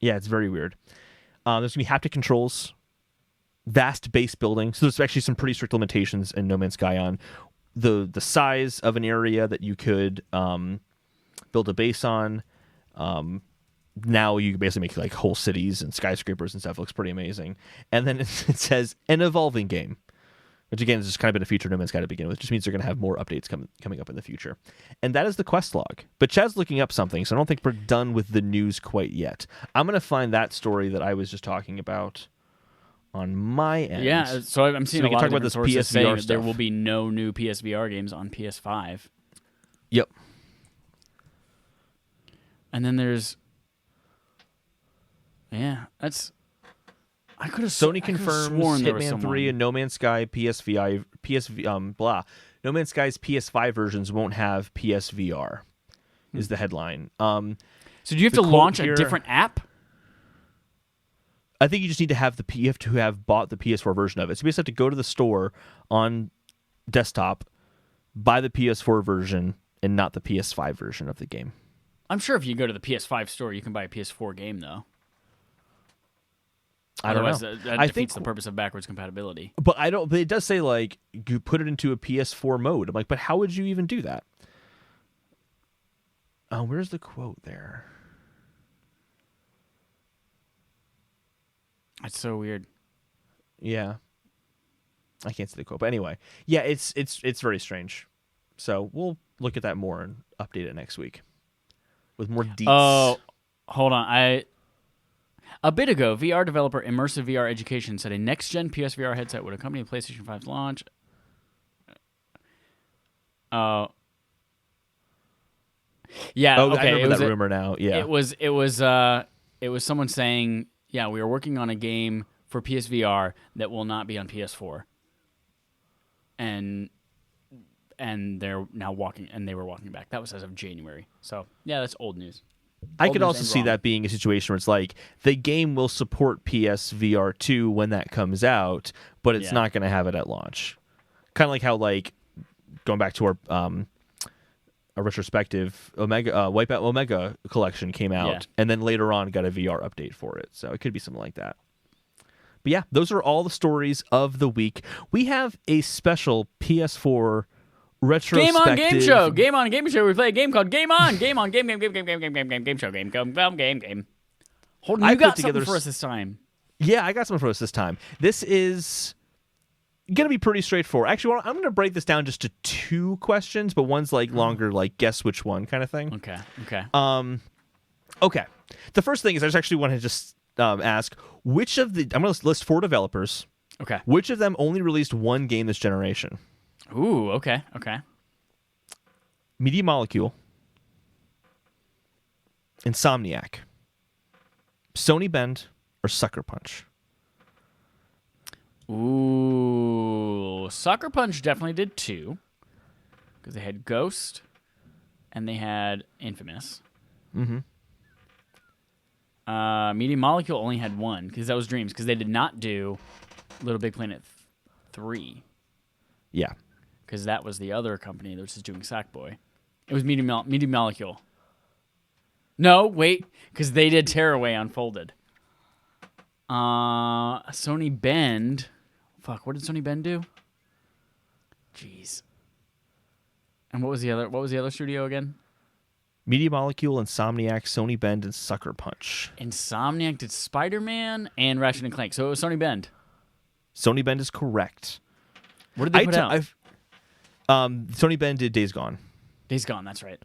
Yeah, it's very weird. There's going to be haptic controls vast base building. So there's actually some pretty strict limitations in No Man's Sky on the size of an area that you could build a base on. Now you can basically make like whole cities and skyscrapers and stuff. It looks pretty amazing. And then it says an evolving game, which again has just kind of been a feature of No Man's Sky to begin with. It just means they're going to have more updates coming up in the future. And that is the quest log. But Chad's looking up something, so I don't think we're done with the news quite yet. I'm going to find that story that I was just talking about on my end. Yeah, so I'm seeing so a lot of about different sources saying that there will be no new PSVR games on PS5. Yep. And then there's... Yeah, that's... Sony confirms Hitman 3 and No Man's Sky No Man's Sky's PS5 versions won't have PSVR, is the headline. So do you have to launch a different app? I think you just need to have you have to have bought the PS4 version of it. So you just have to go to the store on desktop, buy the PS4 version, and not the PS5 version of the game. I'm sure if you go to the PS5 store, you can buy a PS4 game, though. I don't Otherwise, know. that defeats the purpose of backwards compatibility. But But it does say like you put it into a PS4 mode. I'm like, but how would you even do that? Where's the quote there? That's so weird. Yeah, I can't see the quote. But anyway, yeah, it's very strange. So we'll look at that more and update it next week with more deets. Oh, hold on. A bit ago, VR developer Immersive VR Education said a next-gen PSVR headset would accompany PlayStation 5's launch. Yeah. Okay. I remember that rumor now. Yeah. It was someone saying, "Yeah, we are working on a game for PSVR that will not be on PS4." And they're now walking, and they were walking back. That was as of January. So yeah, that's old news. I could also see that being a situation where it's like the game will support PSVR 2 when that comes out, but it's not going to have it at launch. Kind of like how, like, going back to our retrospective, Wipeout Omega collection came out, and then later on got a VR update for it. So it could be something like that. But yeah, those are all the stories of the week. We have a special PS4 retrospective Game on Game Show. Game on Game Show. We play a game called Game On. Game on Game Show. Game. Hold on, you got something for us this time. Yeah, I got something for us this time. This is going to be pretty straightforward. Actually, I'm going to break this down just to 2 questions, but one's like longer, like guess which one kind of thing. Okay. Okay. The first thing is I just actually want to just ask which of the... I'm going to list 4 developers. Okay. Which of them only released one game this generation? Ooh, okay. Media Molecule, Insomniac, Sony Bend, or Sucker Punch? Ooh, Sucker Punch definitely did 2 because they had Ghost and they had Infamous. Mm-hmm. Media Molecule only had 1 because that was Dreams because they did not do Little Big Planet 3. Yeah. Because that was the other company that was just doing Sackboy. It was Media Molecule. No, wait, because they did Tearaway Unfolded. Sony Bend. Fuck, what did Sony Bend do? Jeez. And what was the other studio again? Media Molecule, Insomniac, Sony Bend, and Sucker Punch. Insomniac did Spider-Man and Ratchet and Clank, so it was Sony Bend. Sony Bend is correct. What did they put out? Sony Bend did Days Gone. Days Gone, that's right.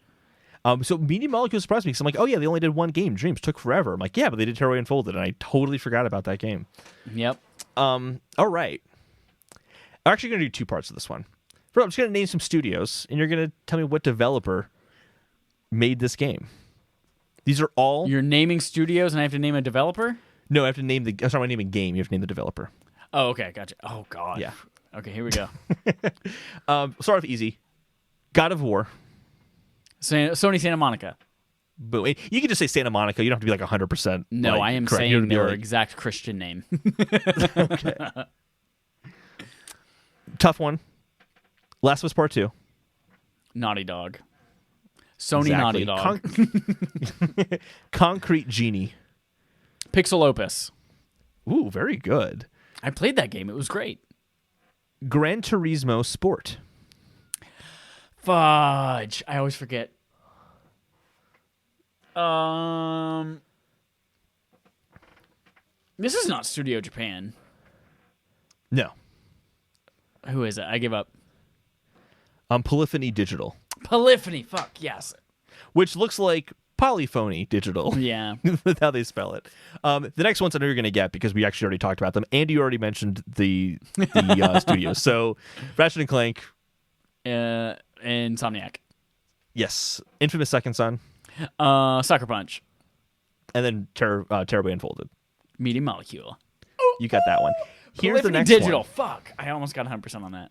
So Media Molecule surprised me because I'm like, oh yeah, they only did 1 game. Dreams took forever. I'm like, yeah, but they did Tearaway Unfolded, and I totally forgot about that game. Yep. All right. I'm actually going to do 2 parts of this one. First, I'm just going to name some studios, and you're going to tell me what developer made this game. These are all... You're naming studios, and I have to name a developer? No, I have to name the... Sorry, I'm naming a game. You have to name the developer. Oh, okay, gotcha. Oh, God. Yeah. Okay, here we go. Start off easy. God of War. Sony Santa Monica. But you can just say Santa Monica. You don't have to be like 100%. No, like, I am correct. saying their exact Christian name. Okay. Tough one. Last of Us Part 2. Naughty Dog. Sony Naughty Dog. Concrete Genie. Pixel Opus. Ooh, very good. I played that game. It was great. Gran Turismo Sport. Fudge. I always forget. This is not Studio Japan. No. Who is it? I give up. Polyphony Digital. Polyphony. Fuck, yes. Which looks like Polyphony Digital. Yeah. That's how they spell it. The next ones I know you're going to get because we actually already talked about them. And you already mentioned the studios. So Ratchet & Clank. Insomniac. Yes. Infamous Second Son. Sucker Punch. And then Terribly Unfolded. Medium Molecule. You got that one. Here's Polyphony the next Digital. one. Fuck. I almost got 100% on that.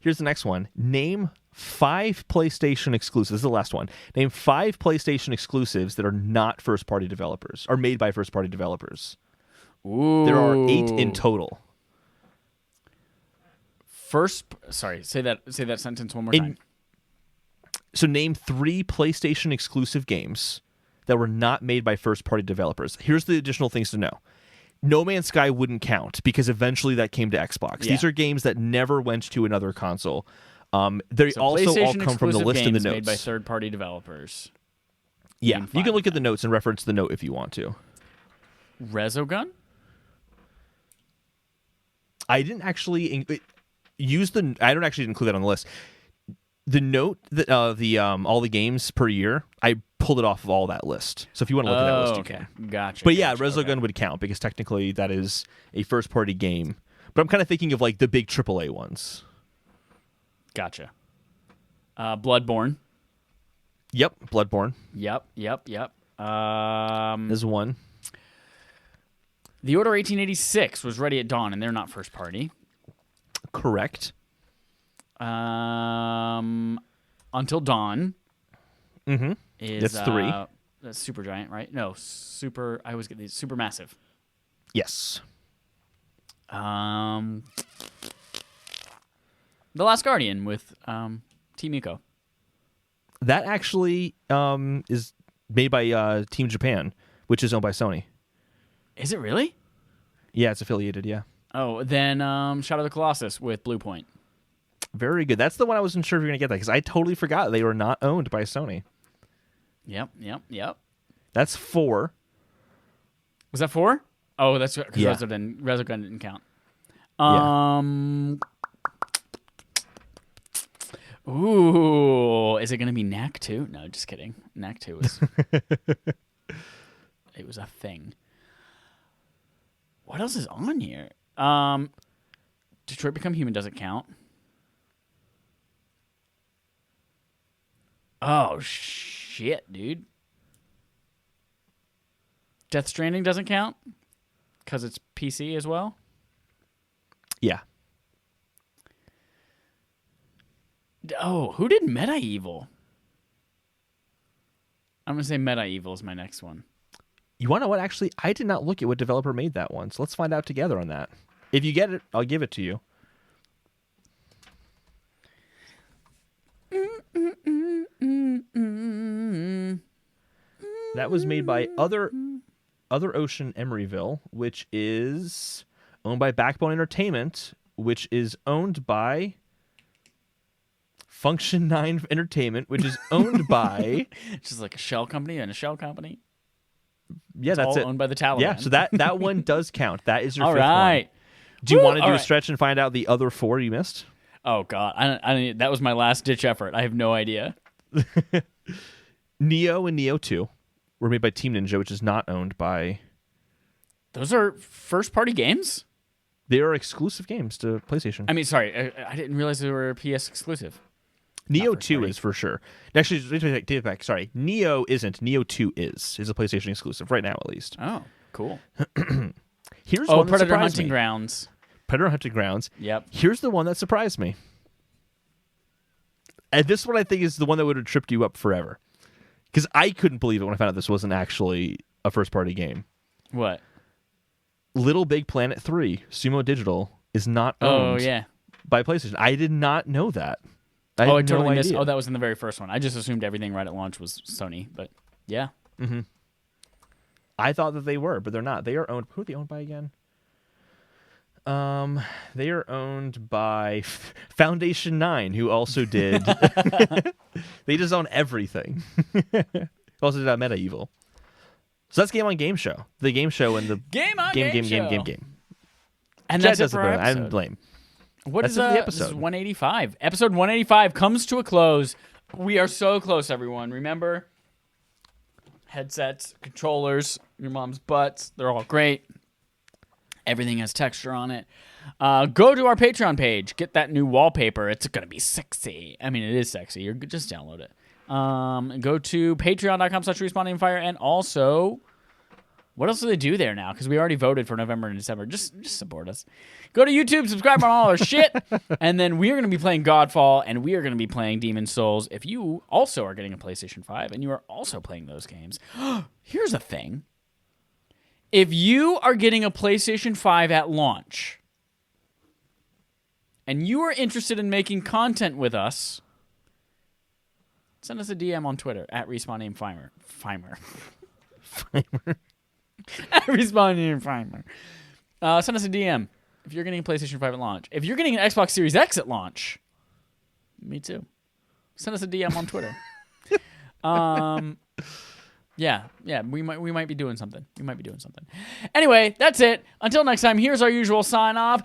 Here's the next one. Name 5 PlayStation exclusives. This is the last one. Name 5 PlayStation exclusives that are not first-party developers, or made by first-party developers. Ooh. There are 8 in total. Sorry, say that sentence one more time. So name 3 PlayStation exclusive games that were not made by first-party developers. Here's the additional things to know. No Man's Sky wouldn't count because eventually that came to Xbox. Yeah. These are games that never went to another console. They So also all PlayStation come from the exclusive list in the games notes. made by third-party developers. Yeah, Name you 5 can look of at the notes and reference the note if you want to. Resogun? I didn't actually I don't actually include that on the list. The note that all the games per year, I pulled it off of all that list. So if you want to look at that list, you can. Gotcha. But yeah, gotcha. Resogun would count because technically that is a first party game. But I'm kind of thinking of like the big AAA ones. Gotcha. Bloodborne. Yep, Bloodborne Yep. is one. The Order 1886 was Ready at Dawn, and they're not first party. Correct. Until Dawn. Mm-hmm. Is That's 3. That's Super Giant, right? No, Super. I always get these Super Massive. Yes. The Last Guardian with Team Ico. That actually is made by Team Japan, which is owned by Sony. Is it really? Yeah, it's affiliated, yeah. Oh, then Shadow of the Colossus with Blue Point. Very good. That's the one I wasn't sure if you were going to get that because I totally forgot they were not owned by Sony. Yep. That's 4. Was that 4? Oh, that's because Yeah. Resogun didn't count. Yeah. Ooh, is it going to be Knack 2? No, just kidding. Knack 2 was it was a thing. What else is on here? Detroit Become Human doesn't count. Oh shit, dude. Death Stranding doesn't count because it's PC as well. Yeah. Oh, who did Medieval? I'm gonna say Medieval is my next one. You want to know what? Actually, I did not look at what developer made that one, so let's find out together on that. If you get it, I'll give it to you. That was made by Other Ocean Emeryville, which is owned by Backbone Entertainment, which is owned by Function 9 Entertainment, which is owned by Just like a shell company and a shell company. Yeah, It's that's all it. owned by the Taliban. Yeah, so that one does count. That is your All fifth right. one. Do you Woo! want to do All a right. stretch and find out the other 4 you missed? Oh god, that was my last ditch effort. I have no idea. Neo and Neo 2 were made by Team Ninja, which is not owned by... Those are first-party games? They are exclusive games to PlayStation. I mean, sorry, I didn't realize they were PS exclusive. Neo first 2 party. is for sure. Actually, take it back. Sorry. Neo isn't. Neo 2 is a PlayStation exclusive, right now at least. Oh, cool. Here's Oh, one that Predator surprised Hunting me. Grounds. Predator Hunting Grounds. Yep. Here's the one that surprised me. And this one I think is the one that would have tripped you up forever. Because I couldn't believe it when I found out this wasn't actually a first-party game. What? Little Big Planet 3, Sumo Digital, is not owned by PlayStation. I did not know that. I totally missed. idea. Oh, that was in the very first one. I just assumed everything right at launch was Sony, but yeah. I thought that they were, but they're not. They are owned. Who are they owned by again? They are owned by Foundation 9, who also did. They just own everything. Also did Medieval. So that's Game on Game Show. The game show and the Game on game. And Chad that's it does for the our bone. episode. I'm lame. What is That's it for the This is episode. 185. Episode 185 comes to a close. We are so close, everyone. Remember, headsets, controllers, your mom's butts, they're all great. Everything has texture on it. Go to our Patreon page. Get that new wallpaper. It's going to be sexy. I mean, it is sexy. Just download it. Go to patreon.com/respawningfire. And also, what else do they do there now? Because we already voted for November and December. Just support us. Go to YouTube, subscribe on all our shit. And then we are going to be playing Godfall, and we are going to be playing Demon's Souls. If you also are getting a PlayStation 5, and you are also playing those games, here's a thing. If you are getting a PlayStation 5 at launch, and you are interested in making content with us, send us a DM on Twitter at RespawnNameFimer. At RespawnNameFimer. Send us a DM if you're getting a PlayStation 5 at launch. If you're getting an Xbox Series X at launch, me too. Send us a DM on Twitter. Yeah, we might be doing something. Anyway, that's it. Until next time, here's our usual sign off.